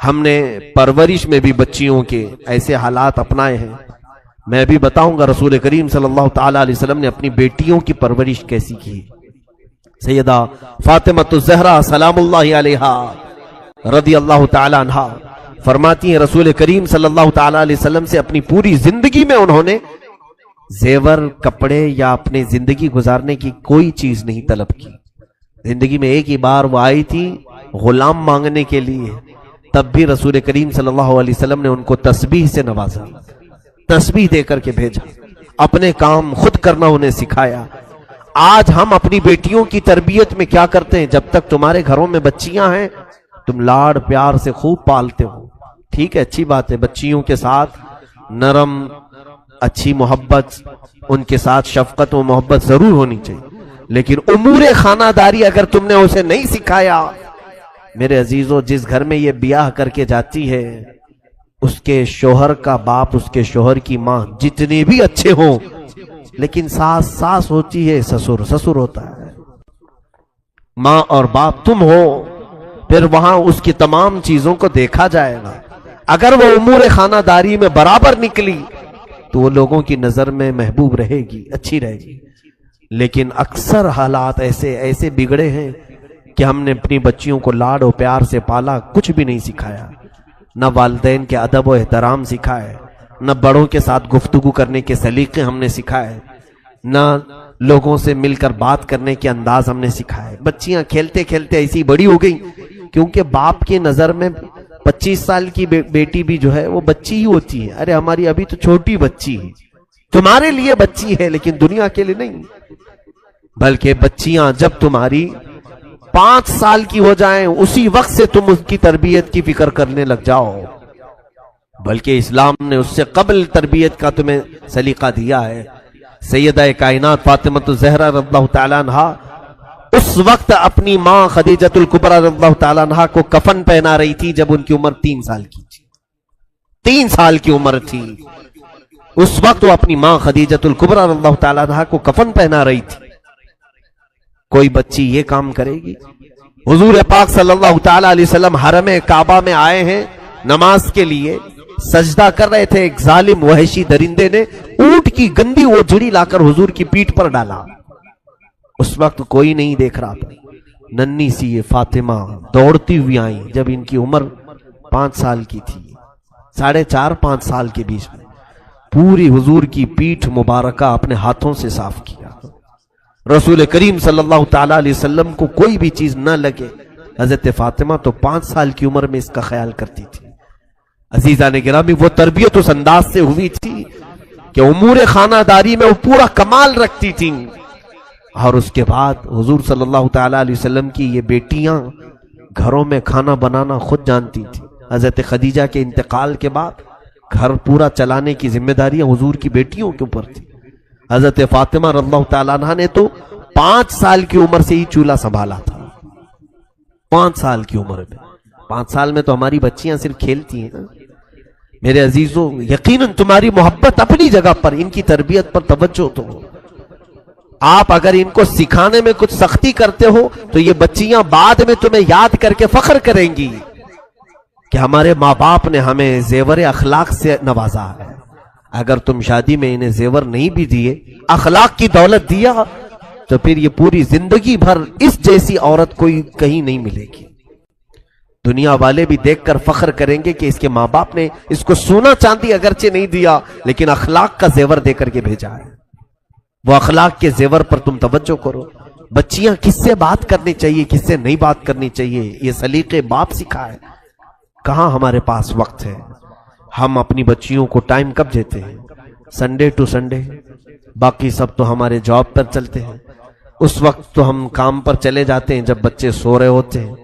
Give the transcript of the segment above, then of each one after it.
ہم نے پرورش میں بھی بچیوں کے ایسے حالات اپنائے ہیں. میں بھی بتاؤں گا رسول کریم صلی اللہ تعالی علیہ وسلم نے اپنی بیٹیوں کی پرورش کیسی کی. سیدہ فاطمہ الزہرا سلام اللہ علیہا رضی اللہ تعالی عنہا فرماتی ہیں رسول کریم صلی اللہ تعالی علیہ وسلم سے اپنی پوری زندگی میں انہوں نے زیور کپڑے یا اپنی زندگی گزارنے کی کوئی چیز نہیں طلب کی. زندگی میں ایک ہی بار وہ آئی تھی غلام مانگنے کے لیے, تب بھی رسول کریم صلی اللہ علیہ وسلم نے ان کو تسبیح سے نوازا, تسبیح دے کر کے بھیجا, اپنے کام خود کرنا انہیں سکھایا. آج ہم اپنی بیٹیوں کی تربیت میں کیا کرتے ہیں؟ جب تک تمہارے گھروں میں بچیاں ہیں تم لاڑ پیار سے خوب پالتے ہو, ٹھیک ہے, اچھی بات ہے, بچیوں کے ساتھ نرم اچھی محبت, ان کے ساتھ شفقت و محبت ضرور ہونی چاہیے, لیکن امور خانہ داری اگر تم نے اسے نہیں سکھایا, میرے عزیزو, جس گھر میں یہ بیاہ کر کے جاتی ہے اس کے شوہر کا باپ, اس کے شوہر کی ماں جتنے بھی اچھے ہوں, لیکن ساس ساس ہوتی ہے, سسر سسر ہوتا ہے, ماں اور باپ تم ہو, پھر وہاں اس کی تمام چیزوں کو دیکھا جائے گا. اگر وہ امور خانہ داری میں برابر نکلی تو وہ لوگوں کی نظر میں محبوب رہے گی, اچھی رہے گی. لیکن اکثر حالات ایسے بگڑے ہیں کہ ہم نے اپنی بچیوں کو لاڈ و پیار سے پالا, کچھ بھی نہیں سکھایا, نہ والدین کے ادب و احترام سکھائے, نہ بڑوں کے ساتھ گفتگو کرنے کے سلیقے ہم نے سکھائے, نہ لوگوں سے مل کر بات کرنے کے انداز ہم نے سکھائے. بچیاں کھیلتے کھیلتے ایسی بڑی ہو گئی, کیونکہ باپ کی نظر میں 25 سال کی بیٹی بھی جو ہے وہ بچی ہی ہوتی ہے. ارے ہماری ابھی تو چھوٹی بچی ہے, تمہارے لیے بچی ہے لیکن دنیا کے لیے نہیں. بلکہ بچیاں جب تمہاری 5 سال کی ہو جائیں اسی وقت سے تم اس کی تربیت کی فکر کرنے لگ جاؤ, بلکہ اسلام نے اس سے قبل تربیت کا تمہیں سلیقہ دیا ہے. سیدہ کائنات فاطمہ الزہرا رضی اللہ تعالیٰ عنہا اس وقت اپنی ماں خدیجۃ الکبریٰ رضی اللہ تعالیٰ عنہا کو کفن پہنا رہی تھی جب ان کی عمر 3 سال کی تھی. 3 سال کی عمر تھی اس وقت وہ اپنی ماں خدیجۃ الکبریٰ رضی اللہ تعالیٰ عنہا کو کفن پہنا رہی تھی. کوئی بچی یہ کام کرے گی؟ حضور پاک صلی اللہ تعالیٰ علیہ وسلم حرم کعبہ میں آئے ہیں نماز کے لیے, سجدہ کر رہے تھے, ایک ظالم وحشی درندے نے اونٹ کی گندی وہ جڑی لا کر حضور کی پیٹھ پر ڈالا. اس وقت کوئی نہیں دیکھ رہا تھا, ننھی سی یہ فاطمہ دوڑتی ہوئی آئیں جب ان کی عمر 5 سال کی تھی, 4.5-5 سال کے بیچ میں, پوری حضور کی پیٹھ مبارکہ اپنے ہاتھوں سے صاف کیا. رسول کریم صلی اللہ تعالی علیہ وسلم کو کوئی بھی چیز نہ لگے, حضرت فاطمہ تو 5 سال کی عمر میں اس کا خیال کرتی تھی. عزیزان گرامی, وہ تربیت اس انداز سے ہوئی تھی کہ امور خانہ داری میں وہ پورا کمال رکھتی تھی. اور اس کے بعد حضور صلی اللہ تعالی علیہ وسلم کی یہ بیٹیاں گھروں میں کھانا بنانا خود جانتی تھی. حضرت خدیجہ کے انتقال کے بعد گھر پورا چلانے کی ذمہ داریاں حضور کی بیٹیوں کے اوپر تھی. حضرت فاطمہ رضی اللہ تعالیٰ عنہ نے تو 5 سال کی عمر سے ہی چولہا سنبھالا تھا. 5 سال کی عمر میں, 5 سال میں تو ہماری بچیاں صرف کھیلتی ہیں. میرے عزیزوں, یقیناً تمہاری محبت اپنی جگہ پر, ان کی تربیت پر توجہ تو ہو. آپ اگر ان کو سکھانے میں کچھ سختی کرتے ہو تو یہ بچیاں بعد میں تمہیں یاد کر کے فخر کریں گی کہ ہمارے ماں باپ نے ہمیں زیور اخلاق سے نوازا ہے. اگر تم شادی میں انہیں زیور نہیں بھی دیے, اخلاق کی دولت دیا, تو پھر یہ پوری زندگی بھر اس جیسی عورت کوئی کہیں نہیں ملے گی. دنیا والے بھی دیکھ کر فخر کریں گے کہ اس کے ماں باپ نے اس کو سونا چاندی اگرچہ نہیں دیا لیکن اخلاق کا زیور دے کر کے بھیجا ہے. وہ اخلاق کے زیور پر تم توجہ کرو. بچیاں کس سے بات کرنی چاہیے, کس سے نہیں بات کرنی چاہیے, یہ سلیقے باپ سکھائے. کہاں ہمارے پاس وقت ہے. ہم اپنی بچیوں کو ٹائم کب دیتے ہیں؟ سنڈے ٹو سنڈے, باقی سب تو ہمارے جاب پر چلتے ہیں. اس وقت تو ہم کام پر چلے جاتے ہیں جب بچے سو رہے ہوتے ہیں,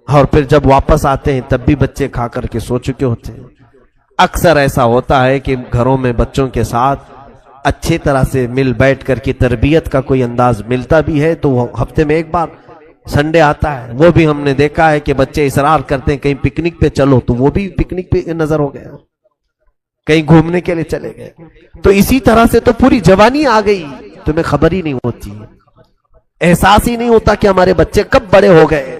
اور پھر جب واپس آتے ہیں تب بھی بچے کھا کر کے سو چکے ہوتے ہیں. اکثر ایسا ہوتا ہے کہ گھروں میں بچوں کے ساتھ اچھی طرح سے مل بیٹھ کر کے تربیت کا کوئی انداز ملتا بھی ہے تو وہ ہفتے میں ایک بار سنڈے آتا ہے. وہ بھی ہم نے دیکھا ہے کہ بچے اصرار کرتے ہیں کہیں پکنک پہ چلو, تو وہ بھی پکنک پہ نظر ہو گیا, کہیں گھومنے کے لیے چلے گئے. تو اسی طرح سے تو پوری جوانی آ گئی, تمہیں خبر ہی نہیں ہوتی, احساس ہی نہیں ہوتا کہ ہمارے بچے کب بڑے ہو گئے.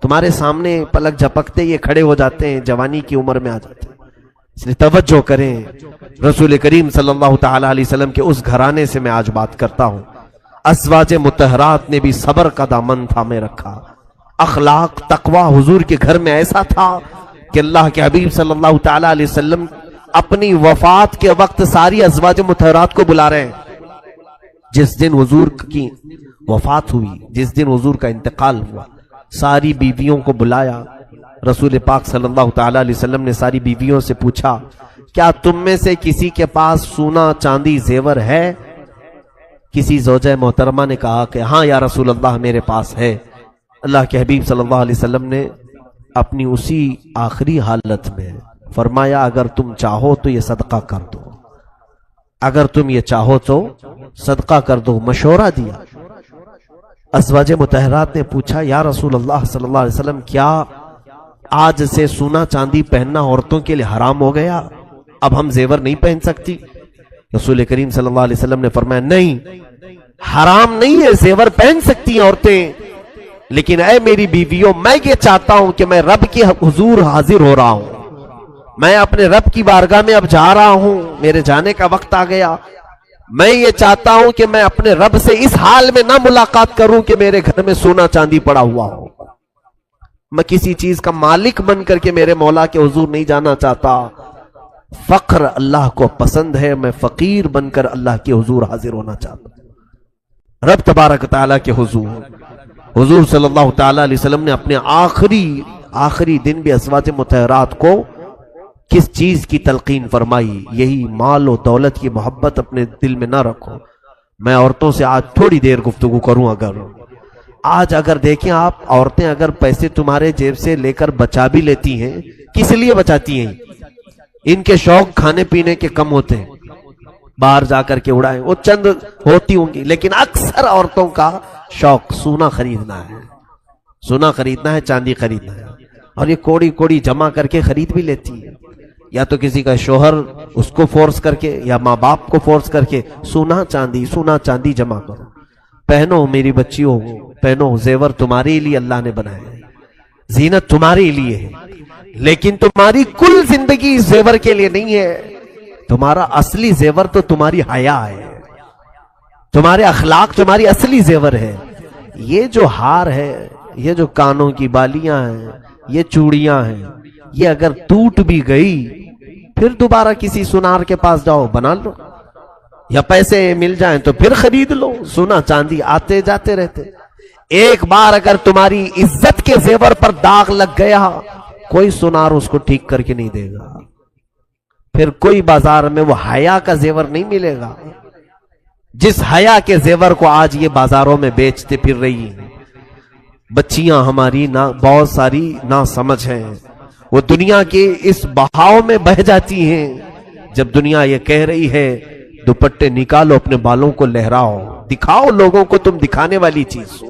تمہارے سامنے پلک جھپکتے یہ کھڑے ہو جاتے ہیں، جوانی کی عمر میں آ جاتے ہیں. اس لیے توجہ کریں. رسول کریم صلی اللہ تعالی علیہ وسلم کے اس گھرانے سے میں آج بات کرتا ہوں. ازواج مطہرات نے بھی صبر کا دامن تھامے رکھا. اخلاق تقوی حضور کے گھر میں ایسا تھا کہ اللہ کے حبیب صلی اللہ تعالی علیہ وسلم اپنی وفات کے وقت ساری ازواج مطہرات کو بلا رہے ہیں. جس دن حضور کی وفات ہوئی، جس دن حضور کا انتقال ہوا، ساری بیویوں کو بلایا. رسول پاک صلی اللہ تعالی علیہ وسلم نے ساری بیویوں سے پوچھا، کیا تم میں سے کسی کے پاس سونا چاندی زیور ہے؟ کسی زوجہ محترمہ نے کہا کہ ہاں یا رسول اللہ میرے پاس ہے. اللہ کے حبیب صلی اللہ علیہ وسلم نے اپنی اسی آخری حالت میں فرمایا، اگر تم چاہو تو یہ صدقہ کر دو، اگر تم یہ چاہو تو صدقہ کر دو. مشورہ دیا. ازواج مطہرات نے پوچھا، یا رسول اللہ صلی اللہ علیہ وسلم کیا آج سے سونا چاندی پہننا عورتوں کے لیے حرام ہو گیا؟ اب ہم زیور نہیں پہن سکتی؟ رسول کریم صلی اللہ علیہ وسلم نے فرمایا، نہیں، حرام نہیں ہے، زیور پہن سکتی ہیں عورتیں، لیکن اے میری بیویوں، میں یہ چاہتا ہوں کہ میں رب کے حضور حاضر ہو رہا ہوں، میں اپنے رب کی بارگاہ میں اب جا رہا ہوں، میرے جانے کا وقت آ گیا. میں یہ چاہتا ہوں کہ میں اپنے رب سے اس حال میں نہ ملاقات کروں کہ میرے گھر میں سونا چاندی پڑا ہوا ہو. میں کسی چیز کا مالک بن کر کے میرے مولا کے حضور نہیں جانا چاہتا. فقر اللہ کو پسند ہے، میں فقیر بن کر اللہ کے حضور حاضر ہونا چاہتا ہوں. رب تبارک تعالیٰ کے حضور صلی اللہ تعالی علیہ وسلم نے اپنے آخری دن بھی ازواج مطہرات کو کس چیز کی تلقین فرمائی؟ یہی مال و دولت کی محبت اپنے دل میں نہ رکھو. میں عورتوں سے آج تھوڑی دیر گفتگو کروں. اگر دیکھیں آپ، عورتیں اگر پیسے تمہارے جیب سے لے کر بچا بھی لیتی ہیں، کس لیے بچاتی ہیں؟ ان کے شوق کھانے پینے کے کم ہوتے ہیں، باہر جا کر کے اڑائیں، وہ چند ہوتی ہوں گی، لیکن اکثر عورتوں کا شوق سونا خریدنا ہے، چاندی خریدنا ہے. اور یہ کوڑی جمع کر کے خرید بھی لیتی ہے، یا تو کسی کا شوہر اس کو فورس کر کے یا ماں باپ کو فورس کر کے سونا چاندی جمع کرو. پہنو میری بچیوں، پہنو، زیور تمہارے لیے اللہ نے بنائے ہیں، زینت تمہارے لیے ہے، لیکن تمہاری کل زندگی اس زیور کے لیے نہیں ہے. تمہارا اصلی زیور تو تمہاری حیا ہے، تمہارے اخلاق تمہاری اصلی زیور ہے. یہ جو ہار ہے، یہ جو کانوں کی بالیاں ہیں، یہ چوڑیاں ہیں، یہ اگر ٹوٹ بھی گئی پھر دوبارہ کسی سونار کے پاس جاؤ، بنا لو، یا پیسے مل جائیں تو پھر خرید لو. سونا چاندی آتے جاتے رہتے. ایک بار اگر تمہاری عزت کے زیور پر داغ لگ گیا، کوئی سونار اس کو ٹھیک کر کے نہیں دے گا، پھر کوئی بازار میں وہ حیا کا زیور نہیں ملے گا جس حیا کے زیور کو آج یہ بازاروں میں بیچتے پھر رہی ہیں. بچیاں ہماری بہت ساری نا سمجھ ہیں، وہ دنیا کے اس بہاؤ میں بہ جاتی ہیں. جب دنیا یہ کہہ رہی ہے دوپٹے نکالو، اپنے بالوں کو لہراؤ، دکھاؤ لوگوں کو تم دکھانے والی چیز ہو،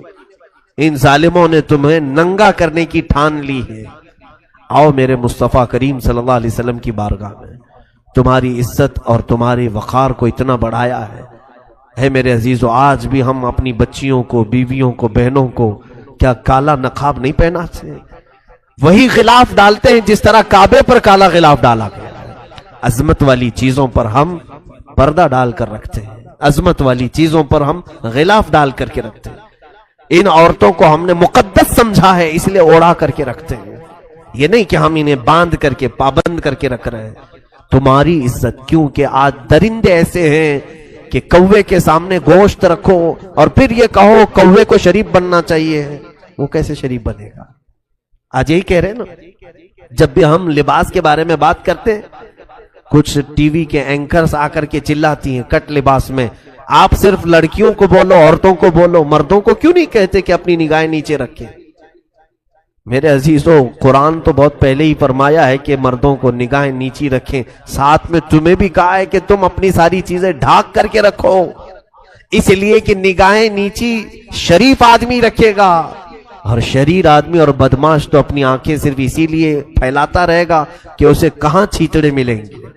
ان ظالموں نے تمہیں ننگا کرنے کی ٹھان لی ہے. آؤ میرے مصطفیٰ کریم صلی اللہ علیہ وسلم کی بارگاہ میں، تمہاری عزت اور تمہاری وقار کو اتنا بڑھایا ہے. اے میرے عزیزو، آج بھی ہم اپنی بچیوں کو، بیویوں کو، بہنوں کو کیا کالا نقاب نہیں پہناتے؟ وہی غلاف ڈالتے ہیں جس طرح کعبے پر کالا غلاف ڈالا گیا. عظمت والی چیزوں پر ہم پردہ ڈال کر رکھتے ہیں، عظمت والی چیزوں پر ہم غلاف ڈال کر کے رکھتے ہیں. ان عورتوں کو ہم نے مقدس سمجھا ہے، اس لیے اوڑھا کر کے رکھتے ہیں. یہ نہیں کہ ہم انہیں باندھ کر کے پابند کر کے رکھ رہے ہیں. تمہاری عزت، کیونکہ آج درندے ایسے ہیں کہ کوے کے سامنے گوشت رکھو اور پھر یہ کہو کوے کو شریف بننا چاہیے، وہ کیسے شریف بنے گا؟ آج یہی کہہ رہے ہیں نا. جب بھی ہم لباس کے بارے میں بات کرتے ہیں، کچھ ٹی وی کے اینکرز آ کر کے چلاتی ہیں کٹ لباس میں، آپ صرف لڑکیوں کو بولو، عورتوں کو بولو، مردوں کو کیوں نہیں کہتے کہ اپنی نگاہیں نیچے رکھیں؟ میرے عزیزو، قرآن تو بہت پہلے ہی فرمایا ہے کہ مردوں کو نگاہیں نیچی رکھیں، ساتھ میں تمہیں بھی کہا ہے کہ تم اپنی ساری چیزیں ڈھانک کر کے رکھو، اس لیے کہ نگاہیں نیچی شریف آدمی رکھے گا، اور شریر آدمی اور بدماش تو اپنی آنکھیں صرف اسی لیے پھیلاتا رہے گا کہ اسے کہاں چھیتڑے ملیں گے،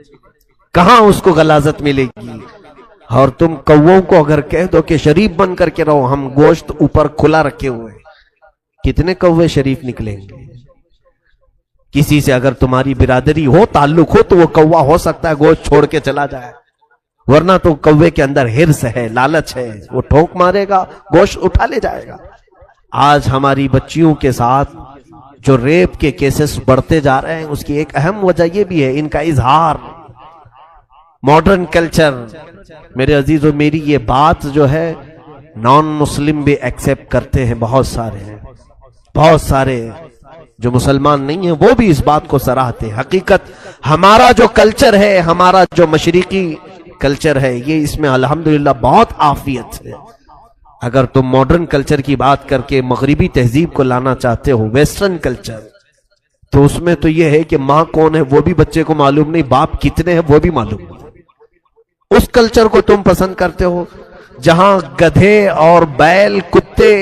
کہاں اس کو غلاظت ملے گی. اور تم کووں کو اگر کہہ دو کہ شریف بن کر کے رہو، ہم گوشت اوپر کھلا رکھے ہوئے، کتنے کوے شریف نکلیں گے؟ کسی سے اگر تمہاری برادری ہو، تعلق ہو، تو وہ کوا ہو سکتا ہے گوشت چھوڑ کے چلا جائے، ورنہ تو کوے کے اندر ہرس ہے، لالچ ہے، وہ ٹھوک مارے گا، گوشت اٹھا لے جائے گا۔ آج ہماری بچیوں کے ساتھ جو ریپ کے کیسز بڑھتے جا رہے ہیں، اس کی ایک اہم وجہ یہ بھی ہے ان کا اظہار، ماڈرن کلچر۔ میرے عزیزو، میری یہ بات جو ہے نان مسلم بھی ایکسپٹ کرتے ہیں، بہت سارے جو مسلمان نہیں ہیں وہ بھی اس بات کو سراہتے ہیں۔ حقیقت ہمارا جو کلچر ہے، ہمارا جو مشرقی کلچر ہے، یہ اس میں الحمدللہ بہت عافیت ہے۔ اگر تم ماڈرن کلچر کی بات کر کے مغربی تہذیب کو لانا چاہتے ہو، ویسٹرن کلچر، تو اس میں تو یہ ہے کہ ماں کون ہے وہ بھی بچے کو معلوم نہیں، باپ کتنے ہیں وہ بھی معلوم نہیں۔ اس کلچر کو تم پسند کرتے ہو جہاں گدھے اور بیل، کتے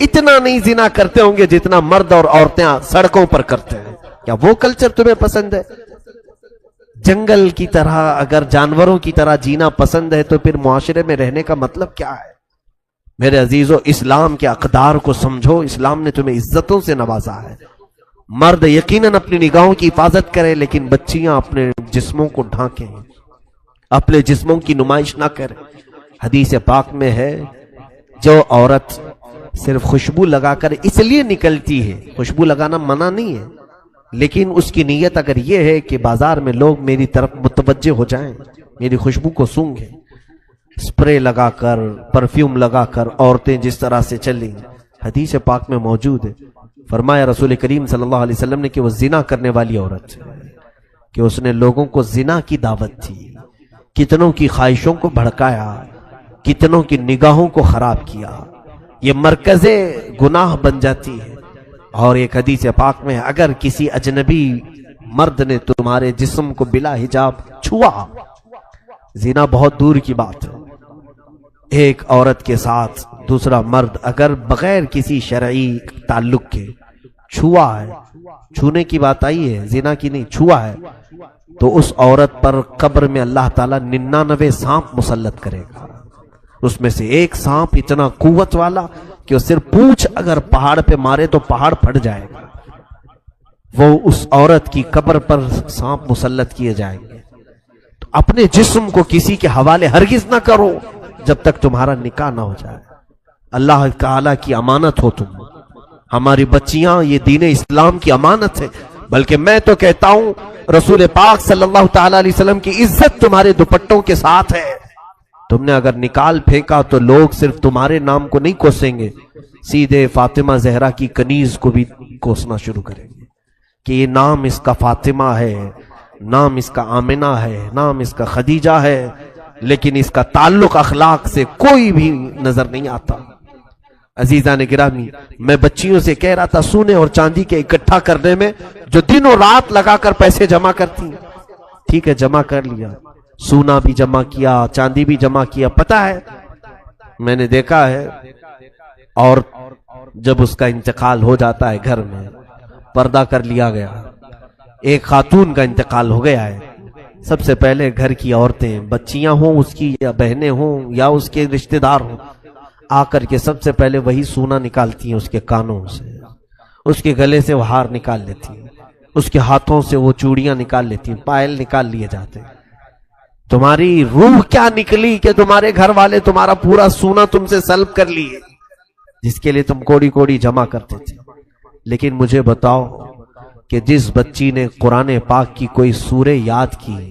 اتنا نہیں زنا کرتے ہوں گے جتنا مرد اور عورتیں سڑکوں پر کرتے ہیں۔ کیا وہ کلچر تمہیں پسند ہے؟ جنگل کی طرح اگر جانوروں کی طرح جینا پسند ہے تو پھر معاشرے میں رہنے کا مطلب کیا ہے؟ میرے عزیزو، اسلام کے اقدار کو سمجھو۔ اسلام نے تمہیں عزتوں سے نوازا ہے۔ مرد یقیناً اپنی نگاہوں کی حفاظت کرے، لیکن بچیاں اپنے جسموں کو ڈھانکیں، اپنے جسموں کی نمائش نہ کریں۔ حدیث پاک میں ہے جو عورت صرف خوشبو لگا کر اس لیے نکلتی ہے، خوشبو لگانا منع نہیں ہے، لیکن اس کی نیت اگر یہ ہے کہ بازار میں لوگ میری طرف متوجہ ہو جائیں، میری خوشبو کو سونگیں، سپرے لگا کر، پرفیوم لگا کر عورتیں جس طرح سے چلیں، حدیث پاک میں موجود ہے۔ فرمایا رسول کریم صلی اللہ علیہ وسلم نے کہ وہ زنا کرنے والی عورت ہے، کہ اس نے لوگوں کو زنا کی دعوت دی، کتنوں کی خواہشوں کو بھڑکایا، کتنوں کی نگاہوں کو خراب کیا، یہ مرکز گناہ بن جاتی ہے۔ اور ایک حدیث پاک میں اگر کسی اجنبی مرد نے تمہارے جسم کو بلا حجاب چھوا، زنا بہت دور کی بات ہے، ایک عورت کے ساتھ دوسرا مرد اگر بغیر کسی شرعی تعلق کے چھوا ہے، چھونے کی بات آئی ہے، زنا کی نہیں، چھوا ہے، تو اس عورت پر قبر میں اللہ تعالیٰ 99 سانپ مسلط کرے گا۔ اس میں سے ایک سانپ اتنا قوت والا کہ اس صرف پونچھ اگر پہاڑ پہ مارے تو پہاڑ پھٹ جائے گا، وہ اس عورت کی قبر پر سانپ مسلط کیے جائیں گے۔ تو اپنے جسم کو کسی کے حوالے ہرگز نہ کرو جب تک تمہارا نکاح نہ ہو جائے۔ اللہ تعالیٰ کی امانت ہو تم، ہماری بچیاں یہ دین اسلام کی امانت ہے، بلکہ میں تو کہتا ہوں رسول پاک صلی اللہ تعالیٰ علیہ وسلم کی عزت تمہارے دوپٹوں کے ساتھ ہے۔ تم نے اگر نکال پھینکا تو لوگ صرف تمہارے نام کو نہیں کوسیں گے، سیدھے فاطمہ زہرا کی کنیز کو بھی کوسنا شروع کریں گے کہ یہ نام اس کا فاطمہ ہے، نام اس کا آمنہ ہے، نام اس کا خدیجہ ہے، لیکن اس کا تعلق اخلاق سے کوئی بھی نظر نہیں آتا۔ عزیزان گرامی، میں بچیوں سے کہہ رہا تھا سونے اور چاندی کے اکٹھا کرنے میں جو دنوں رات لگا کر پیسے جمع کرتی ہیں، ٹھیک ہے جمع کر لیا، سونا بھی جمع کیا، چاندی بھی جمع کیا، پتہ ہے میں نے دیکھا ہے، اور جب اس کا انتقال ہو جاتا ہے گھر میں پردہ کر لیا گیا، ایک خاتون کا انتقال ہو گیا ہے، سب سے پہلے گھر کی عورتیں، بچیاں ہوں اس کی یا بہنیں ہوں یا اس کے رشتہ دار ہوں، آ کر کے سب سے پہلے وہی سونا نکالتی ہیں اس کے کانوں سے، اس کے گلے سے وہ ہار نکال لیتی ہیں، اس کے ہاتھوں سے وہ چوڑیاں نکال لیتی ہیں، پائل نکال لیے جاتے ہیں۔ تمہاری روح کیا نکلی کہ تمہارے گھر والے تمہارا پورا سونا تم سے سلب کر لیے، جس کے لیے تم کوڑی کوڑی جمع کرتے تھے۔ لیکن مجھے بتاؤ کہ جس بچی نے قرآن پاک کی کوئی سورہ یاد کی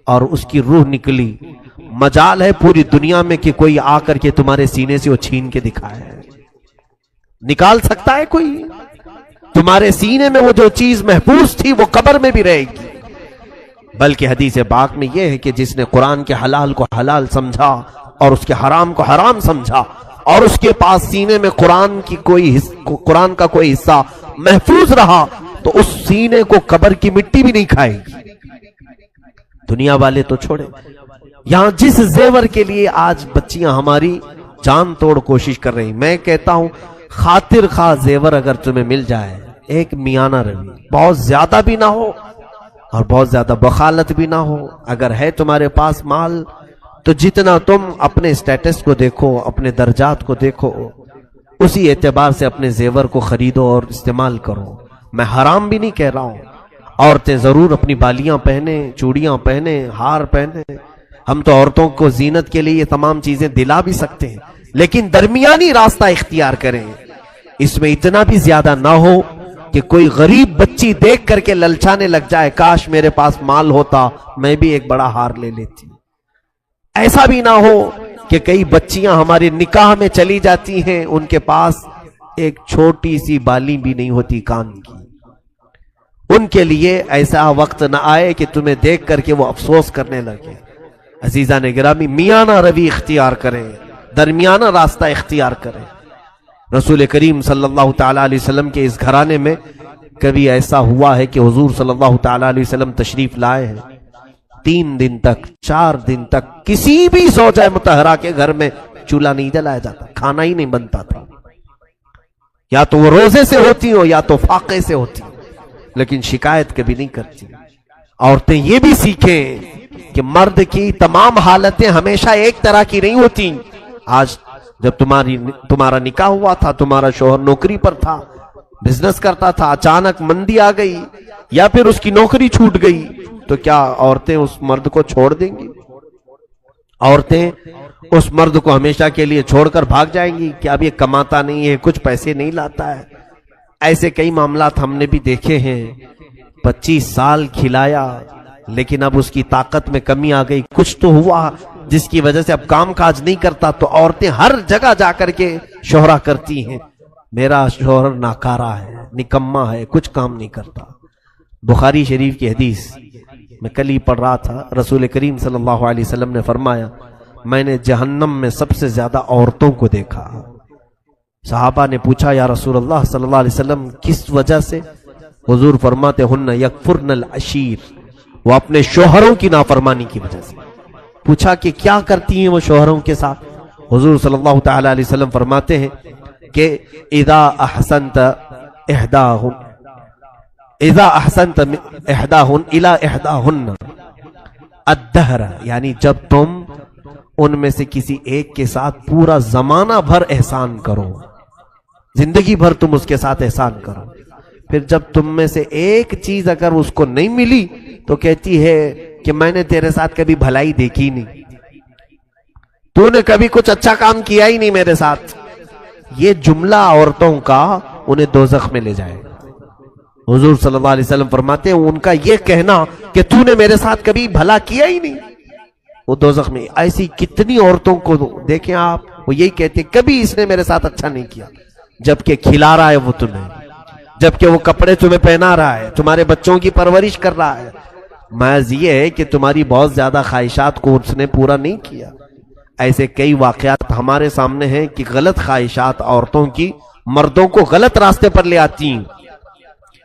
اور اس کی روح نکلی، مجال ہے پوری دنیا میں کہ کوئی آ کر کے تمہارے سینے سے وہ چھین کے دکھائے، نکال سکتا ہے کوئی؟ تمہارے سینے میں وہ جو چیز محفوظ تھی وہ قبر میں بھی رہے گی۔ بلکہ حدیث پاک میں یہ ہے کہ جس نے قرآن کے حلال کو حلال سمجھا اور اس کے حرام کو حرام سمجھا اور اس کے پاس سینے میں قرآن کا کوئی حصہ محفوظ رہا تو اس سینے کو قبر کی مٹی بھی نہیں کھائے گی۔ دنیا والے تو چھوڑے، یہاں جس زیور کے لیے آج بچیاں ہماری جان توڑ کوشش کر رہی، میں کہتا ہوں خاطر خواہ زیور اگر تمہیں مل جائے، ایک میانہ روی، بہت زیادہ بھی نہ ہو اور بہت زیادہ بخالت بھی نہ ہو، اگر ہے تمہارے پاس مال تو جتنا تم اپنے سٹیٹس کو دیکھو، اپنے درجات کو دیکھو، اسی اعتبار سے اپنے زیور کو خریدو اور استعمال کرو. میں حرام بھی نہیں کہہ رہا ہوں. عورتیں ضرور اپنی بالیاں پہنے، چوڑیاں پہنے، ہار پہنے. ہم تو عورتوں کو زینت کے لیے یہ تمام چیزیں دلا بھی سکتے ہیں، لیکن درمیانی راستہ اختیار کریں. اس میں اتنا بھی زیادہ نہ ہو کہ کوئی غریب بچی دیکھ کر کے للچانے لگ جائے، کاش میرے پاس مال ہوتا میں بھی ایک بڑا ہار لے لیتی. ایسا بھی نہ ہو کہ کئی بچیاں ہمارے نکاح میں چلی جاتی ہیں، ان کے پاس ایک چھوٹی سی بالی بھی نہیں ہوتی کان کی. ان کے لیے ایسا وقت نہ آئے کہ تمہیں دیکھ کر کے وہ افسوس کرنے لگے. عزیزان گرامی، میانہ روی اختیار کریں، درمیانہ راستہ اختیار کریں. رسول کریم صلی اللہ تعالی علیہ وسلم کے اس گھرانے میں کبھی ایسا ہوا ہے کہ حضور صلی اللہ تعالی علیہ وسلم تشریف لائے ہیں، 3 دن تک 4 دن تک کسی بھی زوجہ مطہرہ کے گھر میں چولہا نہیں جلایا جاتا، کھانا ہی نہیں بنتا تھا. یا تو وہ روزے سے ہوتی ہو یا تو فاقے سے ہوتی، لیکن شکایت کبھی نہیں کرتی. عورتیں یہ بھی سیکھیں کہ مرد کی تمام حالتیں ہمیشہ ایک طرح کی نہیں ہوتی. آج جب تمہارا نکاح ہوا تھا، تمہارا شوہر نوکری پر تھا، بزنس کرتا تھا، اچانک مندی آ گئی یا پھر اس کی نوکری چھوٹ گئی، تو کیا عورتیں اس مرد کو چھوڑ دیں گی؟ عورتیں اس مرد کو ہمیشہ کے لیے چھوڑ کر بھاگ جائیں گی کہ اب یہ کماتا نہیں ہے، کچھ پیسے نہیں لاتا ہے؟ ایسے کئی معاملات ہم نے بھی دیکھے ہیں. 25 سال کھلایا لیکن اب اس کی طاقت میں کمی آ گئی، کچھ تو ہوا جس کی وجہ سے اب کام کاج نہیں کرتا، تو عورتیں ہر جگہ جا کر کے شہرا کرتی ہیں، میرا شوہر ناکارہ ہے، نکما ہے، کچھ کام نہیں کرتا. بخاری شریف کی حدیث میں کل ہی پڑھ رہا تھا، رسول کریم صلی اللہ علیہ وسلم نے فرمایا، میں نے جہنم میں سب سے زیادہ عورتوں کو دیکھا. صحابہ نے پوچھا، یا رسول اللہ صلی اللہ علیہ وسلم کس وجہ سے؟ حضور فرماتے، ہن یکفرن العشیر، وہ اپنے شوہروں کی نافرمانی کی وجہ سے. پوچھا کہ کیا کرتی ہیں وہ شوہروں کے ساتھ؟ حضور صلی اللہ تعالی علیہ وسلم فرماتے ہیں کہ اذا احسنت احداہن الی احداہن الدہر، یعنی جب تم ان میں سے کسی ایک کے ساتھ پورا زمانہ بھر احسان کرو، زندگی بھر تم اس کے ساتھ احسان کرو، پھر جب تم میں سے ایک چیز اگر اس کو نہیں ملی تو کہتی ہے کہ میں نے تیرے ساتھ کبھی بھلائی دیکھی نہیں، تو نے کبھی کچھ اچھا کام کیا ہی نہیں میرے ساتھ. یہ جملہ عورتوں کا انہیں دوزخ میں لے جائے. حضور صلی اللہ علیہ وسلم فرماتے ہیں ان کا یہ کہنا کہ تو نے میرے ساتھ کبھی بھلا کیا ہی نہیں، وہ دوزخ میں. ایسی کتنی عورتوں کو دیکھیں آپ، وہ یہی کہتے ہیں کبھی اس نے میرے ساتھ اچھا نہیں کیا، جبکہ کھلا رہا ہے وہ تمہیں، جبکہ وہ کپڑے تمہیں پہنا رہا ہے، تمہارے بچوں کی پرورش کر رہا ہے. محض یہ ہے کہ تمہاری بہت زیادہ خواہشات کو اس نے پورا نہیں کیا. ایسے کئی واقعات ہمارے سامنے ہیں کہ غلط خواہشات عورتوں کی مردوں کو غلط راستے پر لے آتی ہیں.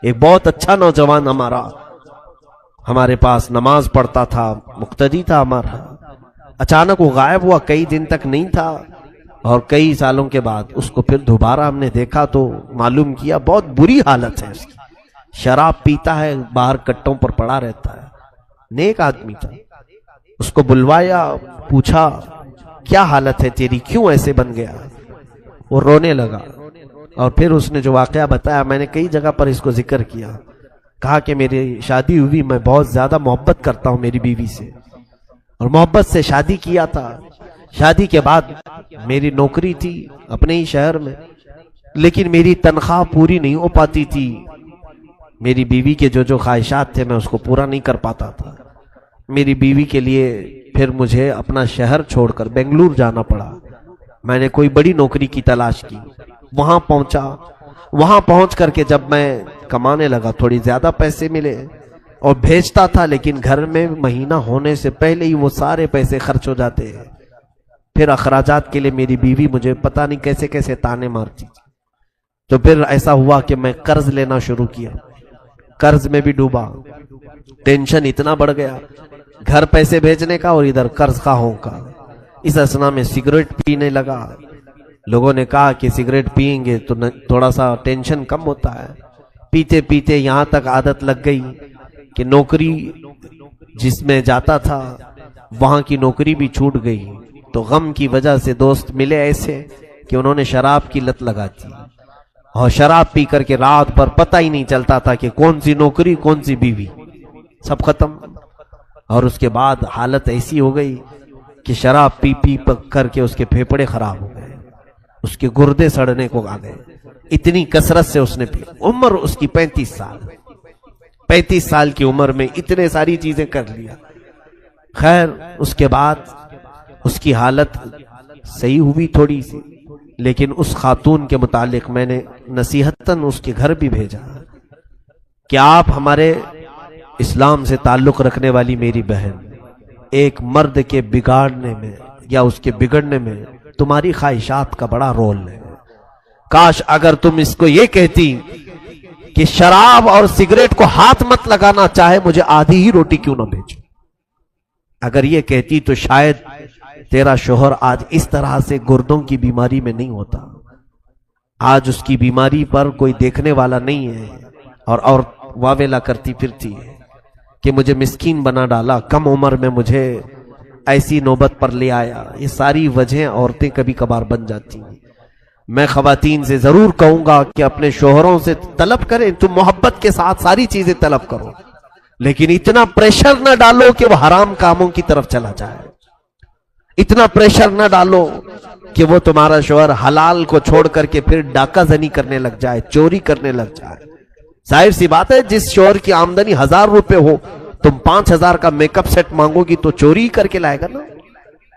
ایک بہت اچھا نوجوان ہمارے پاس نماز پڑھتا تھا، مقتدی تھا ہمارا، اچانک وہ غائب ہوا، کئی دن تک نہیں تھا، اور کئی سالوں کے بعد اس کو پھر دوبارہ ہم نے دیکھا تو معلوم کیا بہت بری حالت ہے اس کی. شراب پیتا ہے، باہر کٹوں پر پڑا رہتا ہے. نیک آدمی تھا، اس کو بلوایا، پوچھا کیا حالت ہے تیری، کیوں ایسے بن گیا؟ وہ رونے لگا، اور پھر اس نے جو واقعہ بتایا میں نے کئی جگہ پر اس کو ذکر کیا. کہا کہ میری شادی ہوئی، میں بہت زیادہ محبت کرتا ہوں میری بیوی سے، اور محبت سے شادی کیا تھا. شادی کے بعد میری نوکری تھی اپنے ہی شہر میں، لیکن میری تنخواہ پوری نہیں ہو پاتی تھی. میری بیوی کے جو خواہشات تھے میں اس کو پورا نہیں کر پاتا تھا. میری بیوی کے لیے پھر مجھے اپنا شہر چھوڑ کر بنگلور جانا پڑا. میں نے کوئی بڑی نوکری کی تلاش کی، وہاں پہنچا. وہاں پہنچ کر کے جب میں کمانے لگا، تھوڑی زیادہ پیسے ملے اور بھیجتا تھا، لیکن گھر میں مہینہ ہونے سے پہلے ہی وہ سارے پیسے خرچ ہو جاتے ہیں. پھر اخراجات کے لیے میری بیوی مجھے پتہ نہیں کیسے کیسے تانے مارتی. تو پھر ایسا ہوا کہ میں قرض لینا شروع کیا، قرض میں بھی ڈوبا. ٹینشن اتنا بڑھ گیا، گھر پیسے بھیجنے کا اور ادھر قرض خواہوں کا. اس اثنا میں سگریٹ پینے لگا. لوگوں نے کہا کہ سگریٹ پئیں گے تو تھوڑا سا ٹینشن کم ہوتا ہے. پیتے پیتے یہاں تک عادت لگ گئی کہ نوکری جس میں جاتا تھا وہاں کی نوکری بھی چھوٹ گئی. تو غم کی وجہ سے دوست ملے ایسے کہ انہوں نے شراب کی لت لگا دی اور شراب پی کر کے رات بھر پتہ ہی نہیں چلتا تھا کہ کون سی نوکری کون سی بیوی، سب ختم. اور اس کے بعد حالت ایسی ہو گئی کہ شراب پی پی کر کے اس کے پھیپھڑے خراب ہو گئے، اس کے گردے سڑنے کو آ گئے، اتنی کثرت سے اس نے پی. عمر اس کی 35 سال کی عمر میں اتنے ساری چیزیں کر لیا. خیر اس کے بعد اس کی حالت صحیح ہوئی تھوڑی سی، لیکن اس خاتون کے متعلق میں نے نصیحتاً اس کے گھر بھی بھیجا کہ آپ ہمارے اسلام سے تعلق رکھنے والی میری بہن، ایک مرد کے بگاڑنے میں یا اس کے بگڑنے میں تمہاری خواہشات کا بڑا رول ہے. کاش اگر تم اس کو یہ کہتی کہ شراب اور سگریٹ کو ہاتھ مت لگانا، چاہے مجھے آدھی ہی روٹی کیوں نہ بھیجو، اگر یہ کہتی تو شاید تیرا شوہر آج اس طرح سے گردوں کی بیماری میں نہیں ہوتا. آج اس کی بیماری پر کوئی دیکھنے والا نہیں ہے اور واویلا کرتی پھرتی ہے کہ مجھے مسکین بنا ڈالا، کم عمر میں مجھے ایسی نوبت پر لے آیا. یہ ساری وجہیں عورتیں کبھی کبھار بن جاتی ہیں. میں خواتین سے ضرور کہوں گا کہ اپنے شوہروں سے طلب کریں، تم محبت کے ساتھ ساری چیزیں طلب کرو، لیکن اتنا پریشر نہ ڈالو کہ وہ حرام کاموں کی طرف چلا جائے. اتنا پریشر نہ ڈالو کہ وہ تمہارا شوہر حلال کو چھوڑ کر کے پھر ڈاکہ زنی کرنے لگ جائے، چوری کرنے لگ جائے. ظاہر سی بات ہے، جس شوہر کی آمدنی 1000 روپے ہو، تم 5000 کا میک اپ سیٹ مانگو گی تو چوری کر کے لائے گا نا،